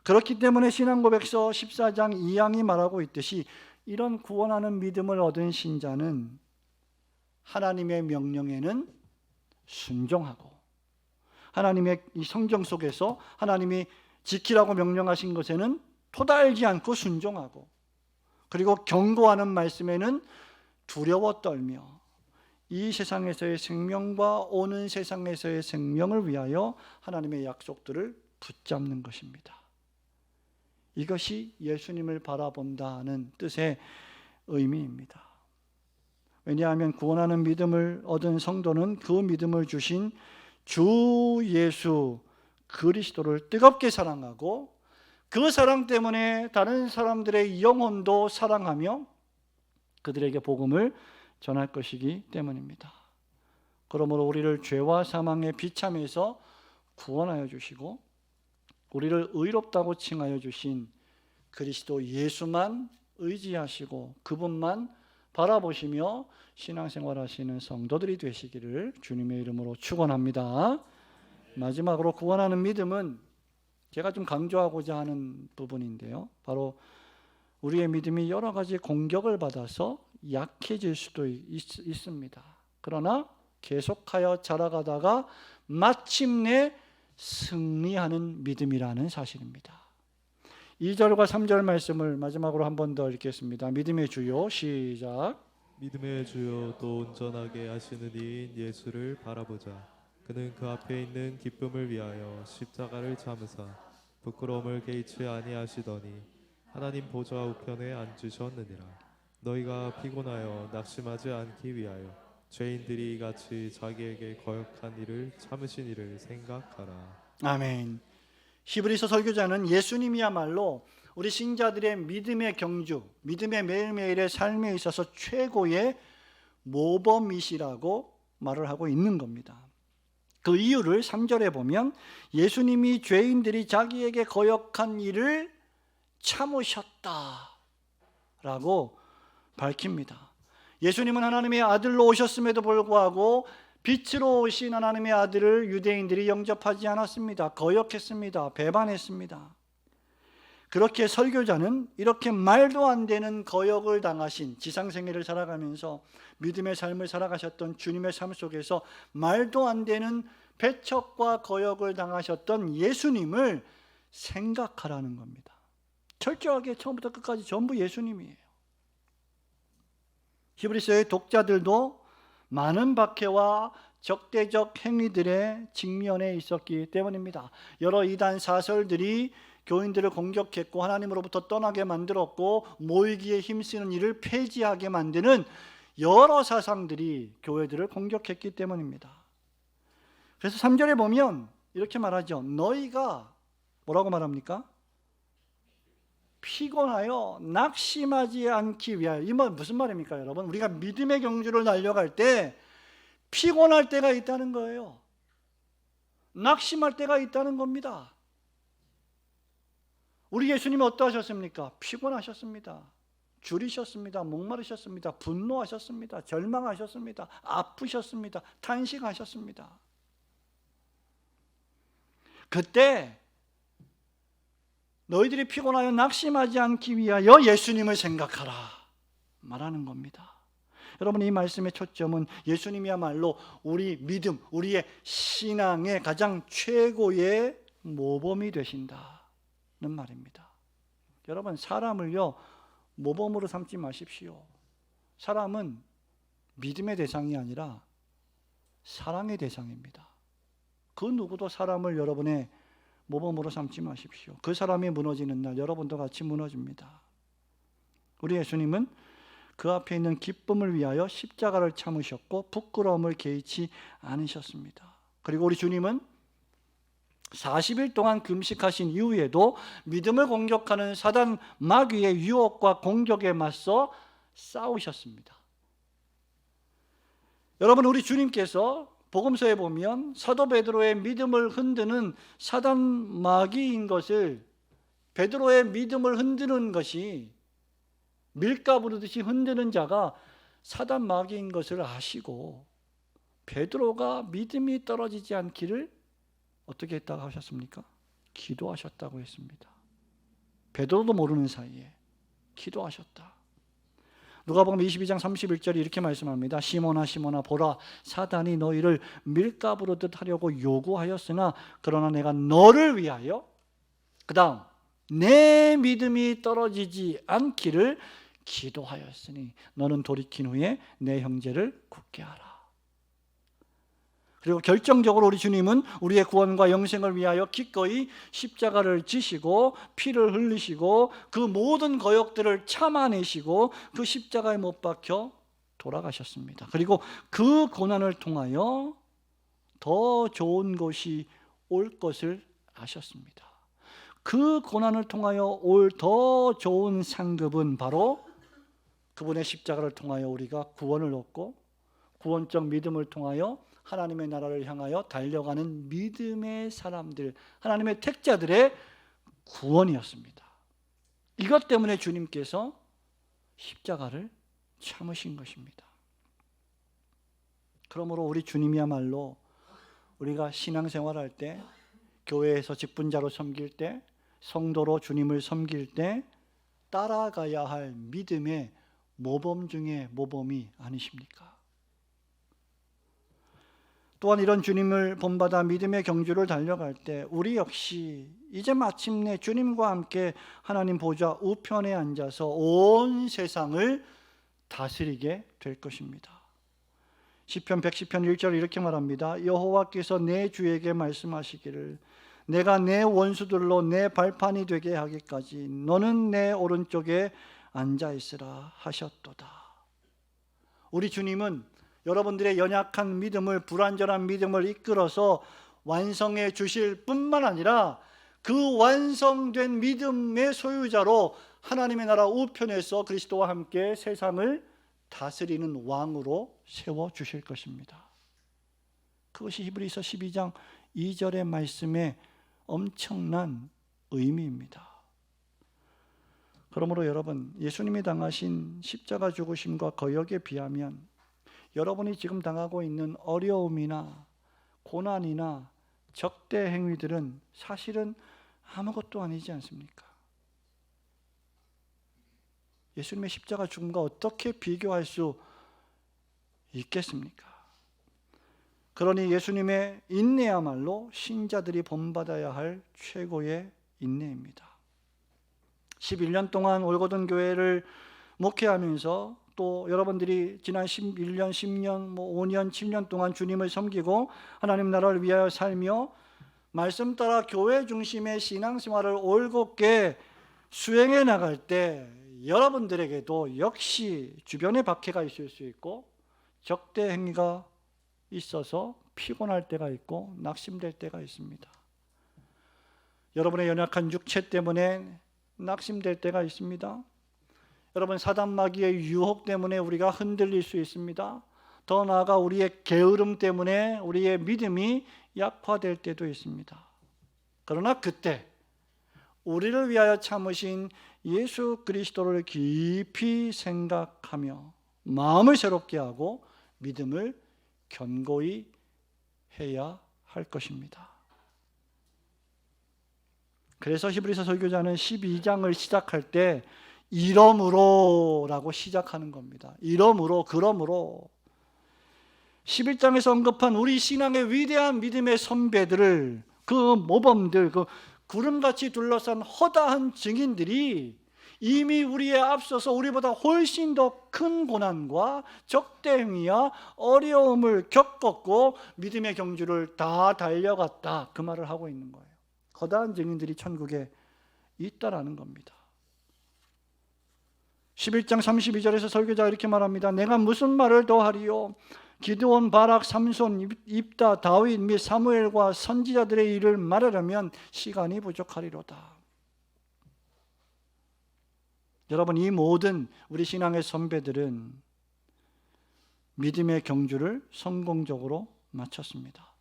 그렇기 때문에 신앙고백서 14장 2항이 말하고 있듯이 이런 구원하는 믿음을 얻은 신자는 하나님의 명령에는 순종하고 하나님의 이 성경 속에서 하나님이 지키라고 명령하신 것에는 토달지 않고 순종하고 그리고 경고하는 말씀에는 두려워 떨며 이 세상에서의 생명과 오는 세상에서의 생명을 위하여 하나님의 약속들을 붙잡는 것입니다. 이것이 예수님을 바라본다는 뜻의 의미입니다. 왜냐하면 구원하는 믿음을 얻은 성도는 그 믿음을 주신 주 예수 그리스도를 뜨겁게 사랑하고 그 사랑 때문에 다른 사람들의 영혼도 사랑하며 그들에게 복음을 전할 것이기 때문입니다. 그러므로 우리를 죄와 사망의 비참에서 구원하여 주시고 우리를 의롭다고 칭하여 주신 그리스도 예수만 의지하시고 그분만 바라보시며 신앙생활하시는 성도들이 되시기를 주님의 이름으로 축원합니다. 마지막으로 구원하는 믿음은 제가 좀 강조하고자 하는 부분인데요. 바로 우리의 믿음이 여러 가지 공격을 받아서 약해질 수도 있습니다. 그러나 계속하여 자라가다가 마침내 승리하는 믿음이라는 사실입니다. 2절과 3절 말씀을 마지막으로 한 번 더 읽겠습니다. 믿음의 주요 시작. 믿음의 주요 또 온전하게 하시는 이인 예수를 바라보자. 그는 그 앞에 있는 기쁨을 위하여 십자가를 참으사 부끄러움을 개의치 아니하시더니 하나님 보좌 우편에 앉으셨느니라. 너희가 피곤하여 낙심하지 않기 위하여 죄인들이 같이 자기에게 거역한 일을 참으신 일을 생각하라. 아멘. 히브리서 설교자는 예수님이야말로 우리 신자들의 믿음의 경주, 믿음의 매일매일의 삶에 있어서 최고의 모범이시라고 말을 하고 있는 겁니다. 그 이유를 3절에 보면 예수님이 죄인들이 자기에게 거역한 일을 참으셨다라고 밝힙니다. 예수님은 하나님의 아들로 오셨음에도 불구하고 빛으로 오신 하나님의 아들을 유대인들이 영접하지 않았습니다. 거역했습니다. 배반했습니다. 그렇게 설교자는 이렇게 말도 안 되는 거역을 당하신 지상생애를 살아가면서 믿음의 삶을 살아가셨던 주님의 삶 속에서 말도 안 되는 배척과 거역을 당하셨던 예수님을 생각하라는 겁니다. 철저하게 처음부터 끝까지 전부 예수님이에요. 히브리서의 독자들도 많은 박해와 적대적 행위들의 직면에 있었기 때문입니다. 여러 이단 사설들이 교인들을 공격했고 하나님으로부터 떠나게 만들었고 모이기에 힘쓰는 일을 폐지하게 만드는 여러 사상들이 교회들을 공격했기 때문입니다. 그래서 3절에 보면 이렇게 말하죠. 너희가 뭐라고 말합니까? 피곤하여 낙심하지 않기 위하여. 이 말 무슨 말입니까, 여러분? 우리가 믿음의 경주를 달려갈 때 피곤할 때가 있다는 거예요. 낙심할 때가 있다는 겁니다. 우리 예수님이 어떠하셨습니까? 피곤하셨습니다. 줄이셨습니다. 목마르셨습니다. 분노하셨습니다. 절망하셨습니다. 아프셨습니다. 탄식하셨습니다. 그때 너희들이 피곤하여 낙심하지 않기 위하여 예수님을 생각하라 말하는 겁니다. 여러분, 이 말씀의 초점은 예수님이야말로 우리 믿음, 우리의 신앙의 가장 최고의 모범이 되신다는 말입니다. 여러분, 사람을요 모범으로 삼지 마십시오. 사람은 믿음의 대상이 아니라 사랑의 대상입니다. 그 누구도 사람을 여러분의 모범으로 삼지 마십시오. 그 사람이 무너지는 날 여러분도 같이 무너집니다. 우리 예수님은 그 앞에 있는 기쁨을 위하여 십자가를 참으셨고 부끄러움을 개의치 않으셨습니다. 그리고 우리 주님은 40일 동안 금식하신 이후에도 믿음을 공격하는 사단 마귀의 유혹과 공격에 맞서 싸우셨습니다. 여러분, 우리 주님께서 복음서에 보면 사도 베드로의 믿음을 흔드는 사단 마귀인 것을, 베드로의 믿음을 흔드는 것이 밀가 부르듯이 흔드는 자가 사단 마귀인 것을 아시고 베드로가 믿음이 떨어지지 않기를 어떻게 했다고 하셨습니까? 기도하셨다고 했습니다. 베드로도 모르는 사이에 기도하셨다. 누가복음 22장 31절이 이렇게 말씀합니다. 시몬아 시몬아 보라, 사단이 너희를 밀가 부르듯 하려고 요구하였으나 그러나 내가 너를 위하여, 그 다음 내 믿음이 떨어지지 않기를 기도하였으니 너는 돌이킨 후에 내 형제를 굳게 하라. 그리고 결정적으로 우리 주님은 우리의 구원과 영생을 위하여 기꺼이 십자가를 지시고 피를 흘리시고 그 모든 거역들을 참아내시고 그 십자가에 못 박혀 돌아가셨습니다. 그리고 그 고난을 통하여 더 좋은 것이 올 것을 아셨습니다. 그 고난을 통하여 올 더 좋은 상급은 바로 그분의 십자가를 통하여 우리가 구원을 얻고 구원적 믿음을 통하여 하나님의 나라를 향하여 달려가는 믿음의 사람들, 하나님의 택자들의 구원이었습니다. 이것 때문에 주님께서 십자가를 참으신 것입니다. 그러므로 우리 주님이야말로 우리가 신앙생활할 때, 교회에서 직분자로 섬길 때, 성도로 주님을 섬길 때 따라가야 할 믿음의 모범 중에 모범이 아니십니까? 또한 이런 주님을 본받아 믿음의 경주를 달려갈 때 우리 역시 이제 마침내 주님과 함께 하나님 보좌 우편에 앉아서 온 세상을 다스리게 될 것입니다. 시편 110편 1절 이렇게 말합니다. 여호와께서 내 주에게 말씀하시기를 내가 내 원수들로 내 발판이 되게 하기까지 너는 내 오른쪽에 앉아있으라 하셨도다. 우리 주님은 여러분들의 연약한 믿음을, 불완전한 믿음을 이끌어서 완성해 주실 뿐만 아니라 그 완성된 믿음의 소유자로 하나님의 나라 우편에서 그리스도와 함께 세상을 다스리는 왕으로 세워주실 것입니다. 그것이 히브리서 12장 2절의 말씀의 엄청난 의미입니다. 그러므로 여러분, 예수님이 당하신 십자가 죽으심과 거역에 비하면 여러분이 지금 당하고 있는 어려움이나 고난이나 적대 행위들은 사실은 아무것도 아니지 않습니까? 예수님의 십자가 죽음과 어떻게 비교할 수 있겠습니까? 그러니 예수님의 인내야말로 신자들이 본받아야 할 최고의 인내입니다. 11년 동안 올고든 교회를 목회하면서 또 여러분들이 지난 11년, 10년, 5년, 7년 동안 주님을 섬기고 하나님 나라를 위하여 살며 말씀 따라 교회 중심의 신앙생활을 올곧게 수행해 나갈 때 여러분들에게도 역시 주변에 박해가 있을 수 있고 적대 행위가 있어서 피곤할 때가 있고 낙심될 때가 있습니다. 여러분의 연약한 육체 때문에 낙심될 때가 있습니다. 여러분, 사단 마귀의 유혹 때문에 우리가 흔들릴 수 있습니다. 더 나아가 우리의 게으름 때문에 우리의 믿음이 약화될 때도 있습니다. 그러나 그때 우리를 위하여 참으신 예수 그리스도를 깊이 생각하며 마음을 새롭게 하고 믿음을 견고히 해야 할 것입니다. 그래서 히브리서 설교자는 12장을 시작할 때 이러므로라고 시작하는 겁니다. 이러므로, 그러므로 11장에서 언급한 우리 신앙의 위대한 믿음의 선배들을, 그 모범들, 그 구름같이 둘러싼 허다한 증인들이 이미 우리에 앞서서 우리보다 훨씬 더 큰 고난과 적대 행위와 어려움을 겪었고 믿음의 경주를 다 달려갔다, 그 말을 하고 있는 거예요. 거대한 증인들이 천국에 있다라는 겁니다. 11장 32절에서 설교자가 이렇게 말합니다. 내가 무슨 말을 더하리요? 기드온, 바락, 삼손, 입다, 다윗 및 사무엘과 선지자들의 일을 말하려면 시간이 부족하리로다. 여러분, 이 모든 우리 신앙의 선배들은 믿음의 경주를 성공적으로 마쳤습니다.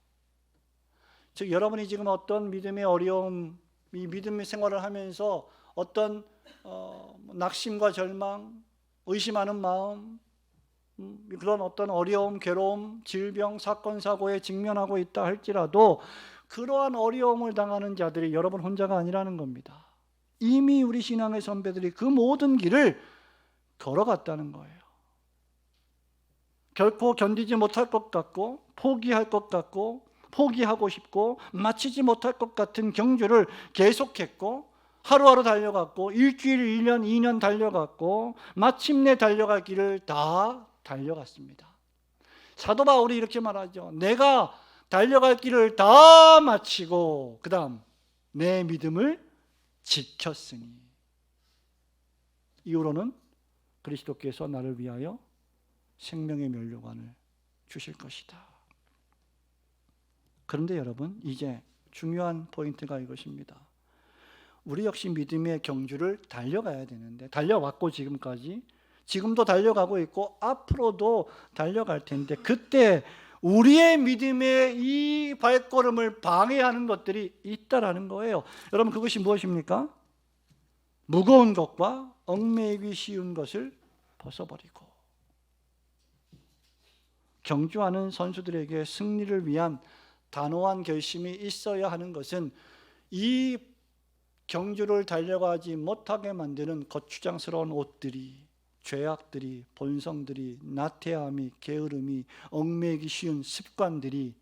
즉 여러분이 지금 어떤 믿음의 어려움, 이 믿음의 생활을 하면서 어떤 낙심과 절망, 의심하는 마음, 그런 어떤 어려움, 괴로움, 질병, 사건, 사고에 직면하고 있다 할지라도 그러한 어려움을 당하는 자들이 여러분 혼자가 아니라는 겁니다. 이미 우리 신앙의 선배들이 그 모든 길을 걸어갔다는 거예요. 결코 견디지 못할 것 같고 포기할 것 같고 포기하고 싶고 마치지 못할 것 같은 경주를 계속했고 하루하루 달려갔고 일주일, 1년, 2년 달려갔고 마침내 달려갈 길을 다 달려갔습니다. 사도 바울이 이렇게 말하죠. 내가 달려갈 길을 다 마치고 그 다음 내 믿음을 지켰으니 이후로는 그리스도께서 나를 위하여 생명의 면류관을 주실 것이다. 그런데 여러분, 이제 중요한 포인트가 이것입니다. 우리 역시 믿음의 경주를 달려가야 되는데, 달려왔고 지금도 달려가고 있고 앞으로도 달려갈 텐데, 그때 우리의 믿음의 이 발걸음을 방해하는 것들이 있다라는 거예요. 여러분, 그것이 무엇입니까? 무거운 것과 얽매이기 쉬운 것을 벗어버리고, 경주하는 선수들에게 승리를 위한 단호한 결심이 있어야 하는 것은 이 경주를 달려가지 못하게 만드는 거추장스러운 옷들이, 죄악들이, 본성들이, 나태함이, 게으름이, 얽매이기 쉬운 습관들이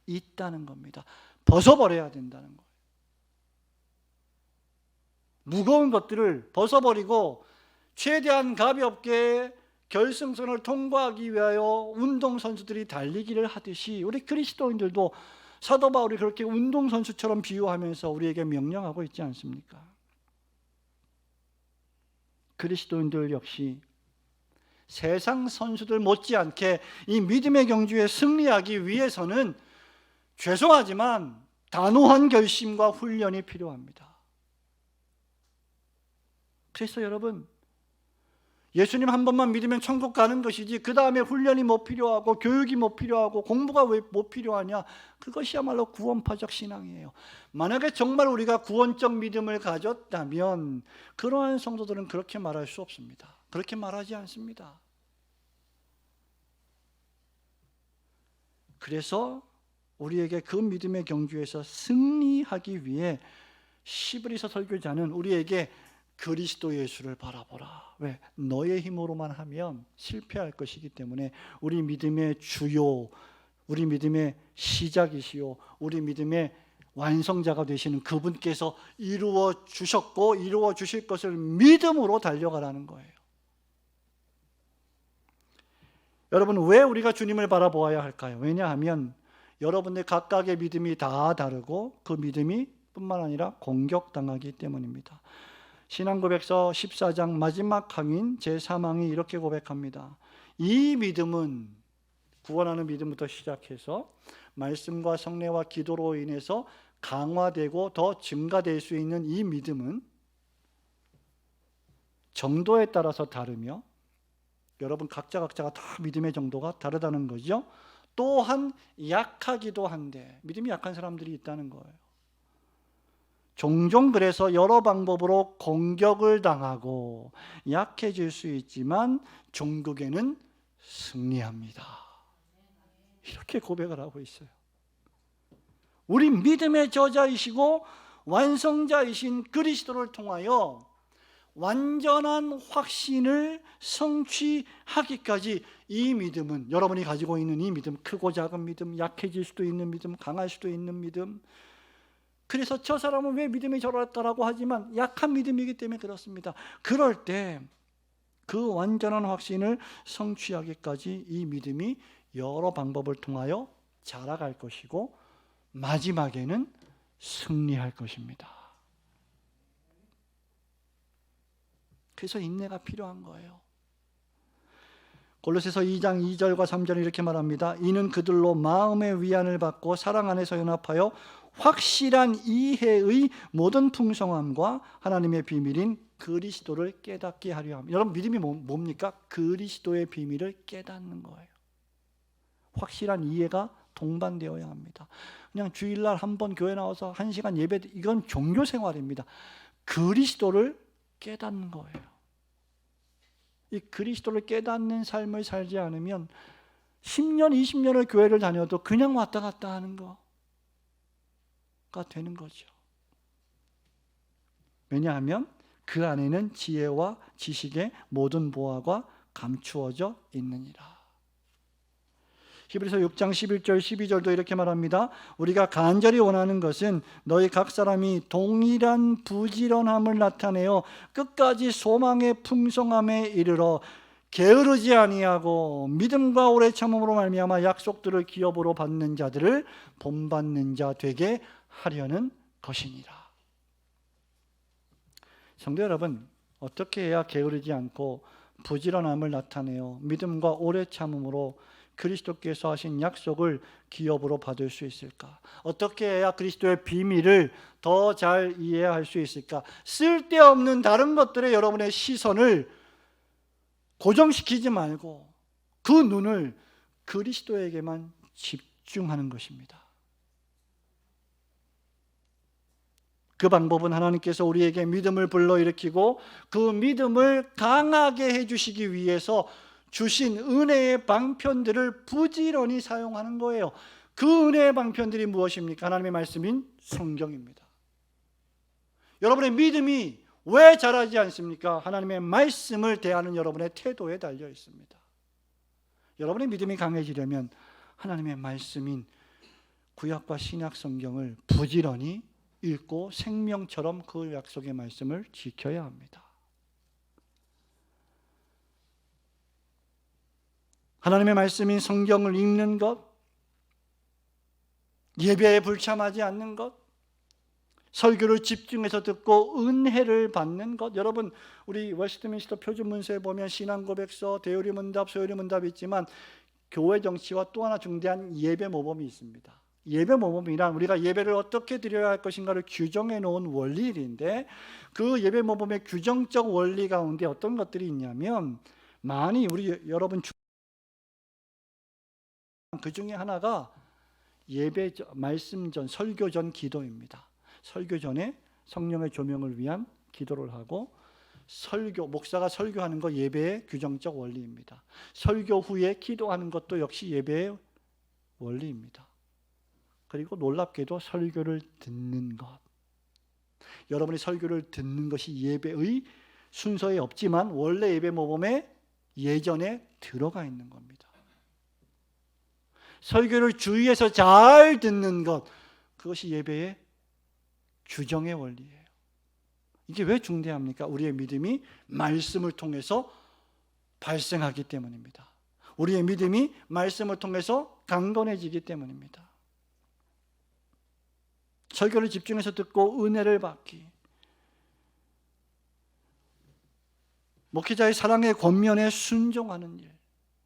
있다는 겁니다. 벗어버려야 된다는 거예요. 무거운 것들을 벗어버리고 최대한 가볍게 결승선을 통과하기 위하여 운동선수들이 달리기를 하듯이 우리 그리스도인들도 사도 바울이 그렇게 운동선수처럼 비유하면서 우리에게 명령하고 있지 않습니까? 그리스도인들 역시 세상 선수들 못지않게 이 믿음의 경주에 승리하기 위해서는 죄송하지만 단호한 결심과 훈련이 필요합니다. 그래서 여러분, 예수님 한 번만 믿으면 천국 가는 것이지 그 다음에 훈련이 뭐 필요하고 교육이 뭐 필요하고 공부가 왜 뭐 필요하냐, 그것이야말로 구원파적 신앙이에요. 만약에 정말 우리가 구원적 믿음을 가졌다면 그러한 성도들은 그렇게 말할 수 없습니다. 그렇게 말하지 않습니다. 그래서 우리에게 그 믿음의 경주에서 승리하기 위해 시브리서 설교자는 우리에게 그리스도 예수를 바라보라. 왜? 너의 힘으로만 하면 실패할 것이기 때문에 우리 믿음의 주요, 우리 믿음의 시작이시요, 우리 믿음의 완성자가 되시는 그분께서 이루어 주셨고 이루어 주실 것을 믿음으로 달려가라는 거예요. 여러분, 왜 우리가 주님을 바라보아야 할까요? 왜냐하면 여러분들 각각의 믿음이 다 다르고 그 믿음이 뿐만 아니라 공격당하기 때문입니다. 신앙고백서 14장 마지막 강인 제3항이 이렇게 고백합니다. 이 믿음은, 구원하는 믿음부터 시작해서 말씀과 성례와 기도로 인해서 강화되고 더 증가될 수 있는 이 믿음은 정도에 따라서 다르며, 여러분 각자가 다 믿음의 정도가 다르다는 거죠. 또한 약하기도 한데, 믿음이 약한 사람들이 있다는 거예요. 종종 그래서 여러 방법으로 공격을 당하고 약해질 수 있지만 종국에는 승리합니다. 이렇게 고백을 하고 있어요. 우리 믿음의 저자이시고 완성자이신 그리스도를 통하여 완전한 확신을 성취하기까지 이 믿음은, 여러분이 가지고 있는 이 믿음, 크고 작은 믿음, 약해질 수도 있는 믿음, 강할 수도 있는 믿음, 그래서 저 사람은 왜 믿음이 저럴까라고 하지만 약한 믿음이기 때문에 그렇습니다. 그럴 때 그 완전한 확신을 성취하기까지 이 믿음이 여러 방법을 통하여 자라갈 것이고 마지막에는 승리할 것입니다. 그래서 인내가 필요한 거예요. 골로새서 2장 2절과 3절은 이렇게 말합니다. 이는 그들로 마음의 위안을 받고 사랑 안에서 연합하여 확실한 이해의 모든 풍성함과 하나님의 비밀인 그리스도를 깨닫게 하려 합니다. 여러분, 믿음이 뭡니까? 그리스도의 비밀을 깨닫는 거예요. 확실한 이해가 동반되어야 합니다. 그냥 주일날 한번 교회 나와서 1시간 예배, 이건 종교 생활입니다. 그리스도를 깨닫는 거예요. 이 그리스도를 깨닫는 삶을 살지 않으면 10년, 20년을 교회를 다녀도 그냥 왔다 갔다 하는 거가 되는 거죠. 왜냐하면 그 안에는 지혜와 지식의 모든 보화가 감추어져 있느니라. 히브리서 6장 11절 12절도 이렇게 말합니다. 우리가 간절히 원하는 것은 너희 각 사람이 동일한 부지런함을 나타내어 끝까지 소망의 풍성함에 이르러 게으르지 아니하고 믿음과 오래 참음으로 말미암아 약속들을 기업으로 받는 자들을 본받는 자 되게 하려는 것이니라. 성도 여러분, 어떻게 해야 게으르지 않고 부지런함을 나타내어 믿음과 오래 참음으로 그리스도께서 하신 약속을 기업으로 받을 수 있을까? 어떻게 해야 그리스도의 비밀을 더 잘 이해할 수 있을까? 쓸데없는 다른 것들에 여러분의 시선을 고정시키지 말고 그 눈을 그리스도에게만 집중하는 것입니다. 그 방법은 하나님께서 우리에게 믿음을 불러일으키고 그 믿음을 강하게 해주시기 위해서 주신 은혜의 방편들을 부지런히 사용하는 거예요. 그 은혜의 방편들이 무엇입니까? 하나님의 말씀인 성경입니다. 여러분의 믿음이 왜 자라지 않습니까? 하나님의 말씀을 대하는 여러분의 태도에 달려 있습니다. 여러분의 믿음이 강해지려면 하나님의 말씀인 구약과 신약 성경을 부지런히 읽고 생명처럼 그 약속의 말씀을 지켜야 합니다. 하나님의 말씀인 성경을 읽는 것, 예배에 불참하지 않는 것, 설교를 집중해서 듣고 은혜를 받는 것. 여러분, 우리 웨스트민스터 표준문서에 보면 신앙고백서, 대요리문답, 소요리문답이 있지만 교회 정치와 또 하나 중대한 예배 모범이 있습니다. 예배 모범이란 우리가 예배를 어떻게 드려야 할 것인가를 규정해 놓은 원리인데, 그 예배 모범의 규정적 원리 가운데 어떤 것들이 있냐면, 많이 여러분 그 중에 하나가 예배 말씀 전, 설교 전 기도입니다. 설교 전에 성령의 조명을 위한 기도를 하고, 목사가 설교하는 거 예배의 규정적 원리입니다. 설교 후에 기도하는 것도 역시 예배의 원리입니다. 그리고 놀랍게도 설교를 듣는 것. 여러분이 설교를 듣는 것이 예배의 순서에 없지만 원래 예배 모범에 예전에 들어가 있는 겁니다. 설교를 주의해서 잘 듣는 것, 그것이 예배의 규정의 원리예요. 이게 왜 중대합니까? 우리의 믿음이 말씀을 통해서 발생하기 때문입니다. 우리의 믿음이 말씀을 통해서 강건해지기 때문입니다. 설교를 집중해서 듣고 은혜를 받기, 목회자의 사랑의 권면에 순종하는 일,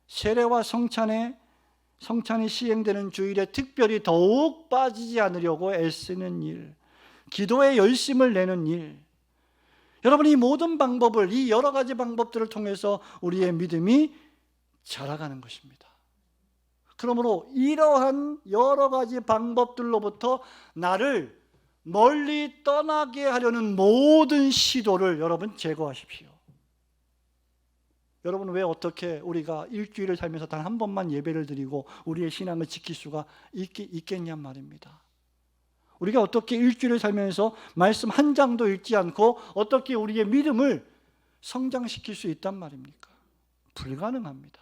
세례와 성찬이 시행되는 주일에 특별히 더욱 빠지지 않으려고 애쓰는 일, 기도에 열심을 내는 일, 여러분, 이 모든 방법을, 이 여러 가지 방법들을 통해서 우리의 믿음이 자라가는 것입니다. 그러므로 이러한 여러 가지 방법들로부터 나를 멀리 떠나게 하려는 모든 시도를 여러분 제거하십시오. 여러분, 왜 어떻게 우리가 일주일을 살면서 단 한 번만 예배를 드리고 우리의 신앙을 지킬 수가 있겠냔 말입니다. 우리가 어떻게 일주일을 살면서 말씀 한 장도 읽지 않고 어떻게 우리의 믿음을 성장시킬 수 있단 말입니까? 불가능합니다.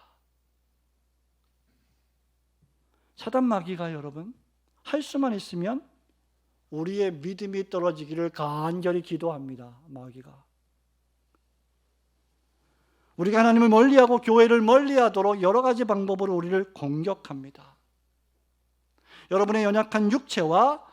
사단 마귀가 여러분 할 수만 있으면 우리의 믿음이 떨어지기를 간절히 기도합니다. 마귀가 우리가 하나님을 멀리하고 교회를 멀리하도록 여러 가지 방법으로 우리를 공격합니다. 여러분의 연약한 육체와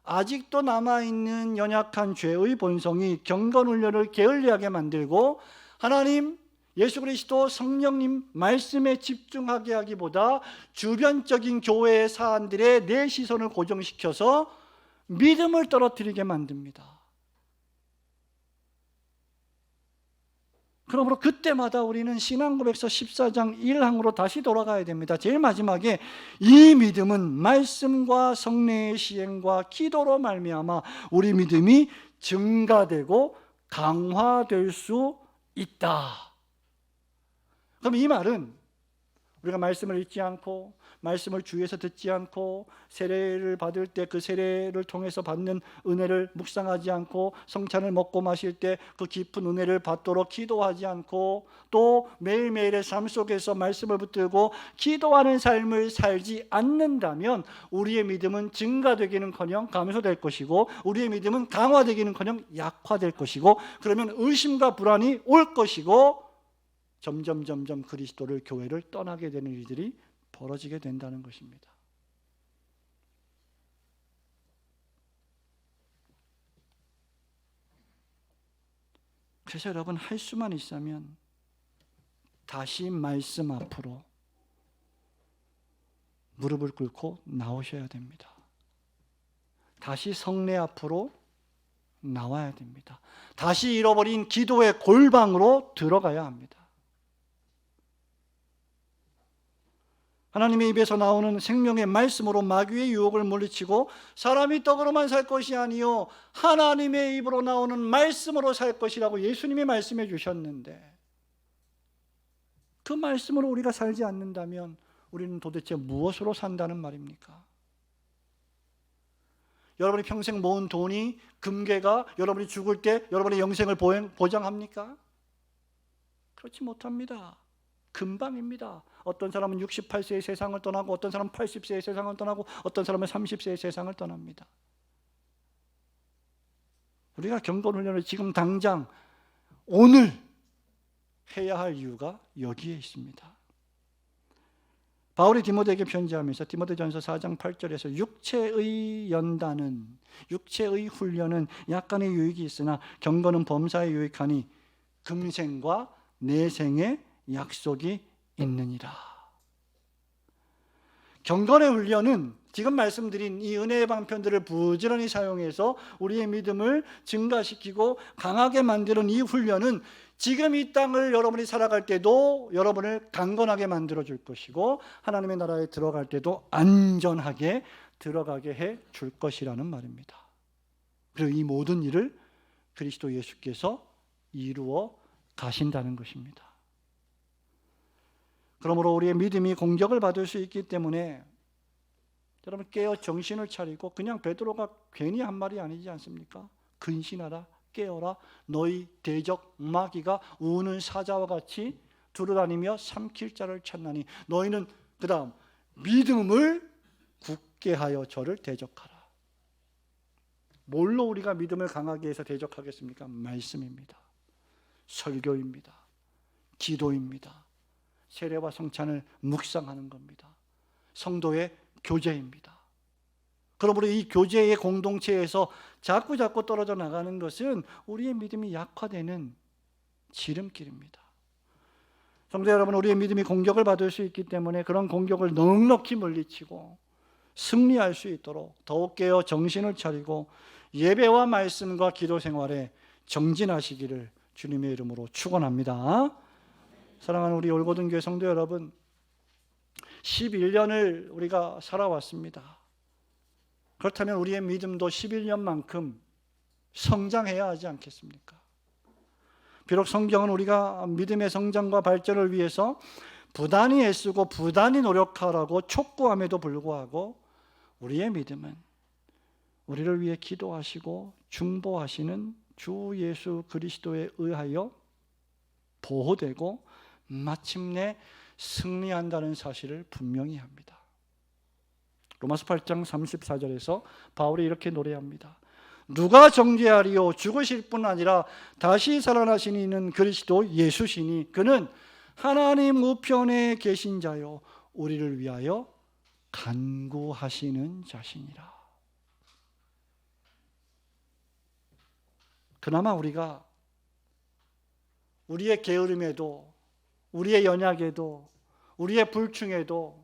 아직도 남아있는 연약한 죄의 본성이 경건훈련을 게을리하게 만들고 하나님, 예수 그리스도, 성령님 말씀에 집중하게 하기보다 주변적인 교회의 사안들에 내 시선을 고정시켜서 믿음을 떨어뜨리게 만듭니다. 그러므로 그때마다 우리는 신앙고백서 14장 1항으로 다시 돌아가야 됩니다. 제일 마지막에 이 믿음은 말씀과 성례의 시행과 기도로 말미암아 우리 믿음이 증가되고 강화될 수 있다. 그럼 이 말은 우리가 말씀을 읽지 않고 말씀을 주위에서 듣지 않고 세례를 받을 때 그 세례를 통해서 받는 은혜를 묵상하지 않고 성찬을 먹고 마실 때 그 깊은 은혜를 받도록 기도하지 않고 또 매일매일의 삶 속에서 말씀을 붙들고 기도하는 삶을 살지 않는다면 우리의 믿음은 증가되기는커녕 감소될 것이고 우리의 믿음은 강화되기는커녕 약화될 것이고 그러면 의심과 불안이 올 것이고 점점 그리스도를, 교회를 떠나게 되는 일들이 벌어지게 된다는 것입니다. 그래서 여러분 할 수만 있으면 다시 말씀 앞으로 무릎을 꿇고 나오셔야 됩니다. 다시 성례 앞으로 나와야 됩니다. 다시 잃어버린 기도의 골방으로 들어가야 합니다. 하나님의 입에서 나오는 생명의 말씀으로 마귀의 유혹을 물리치고 사람이 떡으로만 살 것이 아니요 하나님의 입으로 나오는 말씀으로 살 것이라고 예수님이 말씀해 주셨는데 그 말씀으로 우리가 살지 않는다면 우리는 도대체 무엇으로 산다는 말입니까? 여러분이 평생 모은 돈이, 금괴가 여러분이 죽을 때 여러분의 영생을 보장합니까? 그렇지 못합니다. 금방입니다. 어떤 사람은 68세의 세상을 떠나고 어떤 사람은 80세의 세상을 떠나고 어떤 사람은 30세의 세상을 떠납니다. 우리가 경건훈련을 지금 당장 오늘 해야 할 이유가 여기에 있습니다. 바울이 디모데에게 편지하면서 디모데전서 4장 8절에서 육체의 연단은, 육체의 훈련은 약간의 유익이 있으나 경건은 범사에 유익하니 금생과 내생의 약속이 있느니라. 경건의 훈련은 지금 말씀드린 이 은혜의 방편들을 부지런히 사용해서 우리의 믿음을 증가시키고 강하게 만드는 이 훈련은 지금 이 땅을 여러분이 살아갈 때도 여러분을 강건하게 만들어 줄 것이고 하나님의 나라에 들어갈 때도 안전하게 들어가게 해 줄 것이라는 말입니다. 그리고 이 모든 일을 그리스도 예수께서 이루어 가신다는 것입니다. 그러므로 우리의 믿음이 공격을 받을 수 있기 때문에 여러분 깨어 정신을 차리고, 그냥 베드로가 괜히 한 말이 아니지 않습니까? 근신하라, 깨어라, 너희 대적 마귀가 우는 사자와 같이 두루다니며 삼킬 자를 찾나니 너희는 그 다음 믿음을 굳게 하여 저를 대적하라. 뭘로 우리가 믿음을 강하게 해서 대적하겠습니까? 말씀입니다. 설교입니다. 기도입니다. 세례와 성찬을 묵상하는 겁니다. 성도의 교제입니다. 그러므로 이 교제의 공동체에서 자꾸 떨어져 나가는 것은 우리의 믿음이 약화되는 지름길입니다. 성도 여러분, 우리의 믿음이 공격을 받을 수 있기 때문에 그런 공격을 넉넉히 물리치고 승리할 수 있도록 더욱 깨어 정신을 차리고 예배와 말씀과 기도 생활에 정진하시기를 주님의 이름으로 축원합니다. 사랑하는 우리 올고든 교회 성도 여러분, 11년을 우리가 살아왔습니다. 그렇다면 우리의 믿음도 11년만큼 성장해야 하지 않겠습니까? 비록 성경은 우리가 믿음의 성장과 발전을 위해서 부단히 애쓰고 부단히 노력하라고 촉구함에도 불구하고 우리의 믿음은 우리를 위해 기도하시고 중보하시는 주 예수 그리스도에 의하여 보호되고 마침내 승리한다는 사실을 분명히 합니다. 로마서 8장 34절에서 바울이 이렇게 노래합니다. 누가 정죄하리요? 죽으실 뿐 아니라 다시 살아나신 이는 그리스도 예수시니 그는 하나님 우편에 계신 자요 우리를 위하여 간구하시는 자시니라. 그나마 우리가 우리의 게으름에도 우리의 연약에도 우리의 불충에도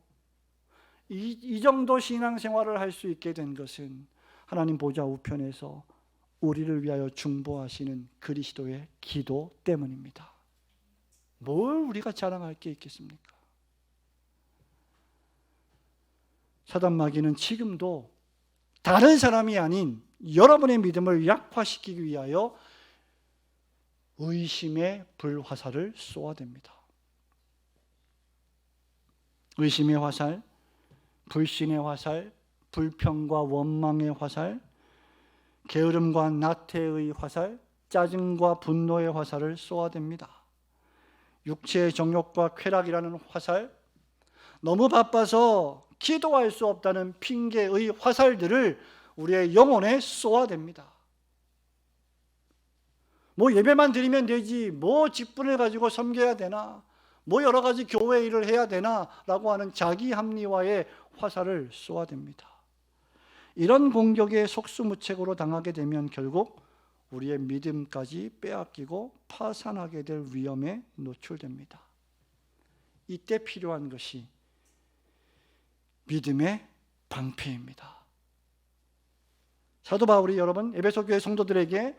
이 정도 신앙생활을 할 수 있게 된 것은 하나님 보좌 우편에서 우리를 위하여 중보하시는 그리스도의 기도 때문입니다. 뭘 우리가 자랑할 게 있겠습니까? 사단 마귀는 지금도 다른 사람이 아닌 여러분의 믿음을 약화시키기 위하여 의심의 불화살을 쏘아댑니다. 의심의 화살, 불신의 화살, 불평과 원망의 화살, 게으름과 나태의 화살, 짜증과 분노의 화살을 쏘아댑니다. 육체의 정욕과 쾌락이라는 화살, 너무 바빠서 기도할 수 없다는 핑계의 화살들을 우리의 영혼에 쏘아댑니다. 뭐 예배만 드리면 되지, 뭐 직분을 가지고 섬겨야 되나, 뭐 여러 가지 교회 일을 해야 되나 라고 하는 자기 합리화의 화살을 쏘아댑니다. 이런 공격에 속수무책으로 당하게 되면 결국 우리의 믿음까지 빼앗기고 파산하게 될 위험에 노출됩니다. 이때 필요한 것이 믿음의 방패입니다. 사도 바울이 여러분 에베소 교회 성도들에게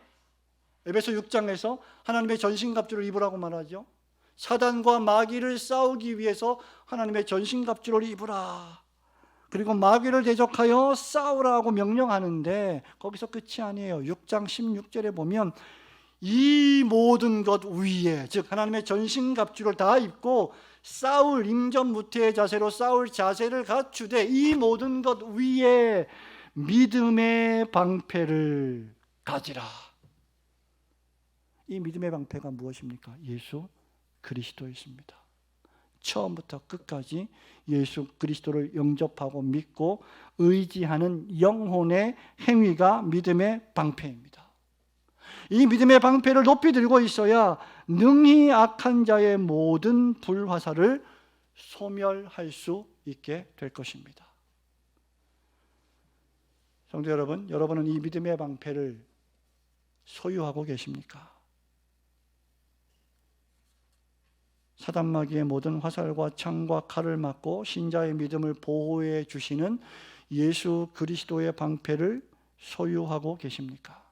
에베소 6장에서 하나님의 전신갑주를 입으라고 말하죠. 사단과 마귀를 싸우기 위해서 하나님의 전신갑주를 입으라. 그리고 마귀를 대적하여 싸우라고 명령하는데 거기서 끝이 아니에요. 6장 16절에 보면 이 모든 것 위에, 즉 하나님의 전신갑주를 다 입고 싸울 임전무태의 자세로 싸울 자세를 갖추되 이 모든 것 위에 믿음의 방패를 가지라. 이 믿음의 방패가 무엇입니까? 예수 그리스도였습니다. 처음부터 끝까지 예수 그리스도를 영접하고 믿고 의지하는 영혼의 행위가 믿음의 방패입니다. 이 믿음의 방패를 높이 들고 있어야 능히 악한 자의 모든 불화살을 소멸할 수 있게 될 것입니다. 성도 여러분, 여러분은 이 믿음의 방패를 소유하고 계십니까? 사단마귀의 모든 화살과 창과 칼을 맞고 신자의 믿음을 보호해 주시는 예수 그리스도의 방패를 소유하고 계십니까?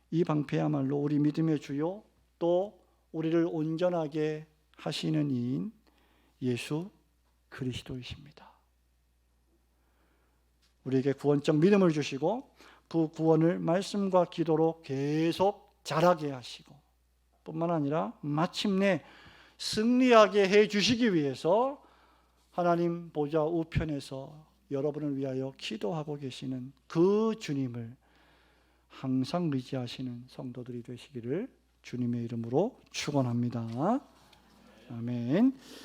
이 방패야말로 우리 믿음의 주요 또 우리를 온전하게 하시는 이인 예수 그리스도이십니다. 우리에게 구원적 믿음을 주시고 그 구원을 말씀과 기도로 계속 자라게 하시고 뿐만 아니라 마침내 승리하게 해 주시기 위해서 하나님 보좌 우편에서 여러분을 위하여 기도하고 계시는 그 주님을 항상 의지하시는 성도들이 되시기를 주님의 이름으로 축원합니다. 아멘.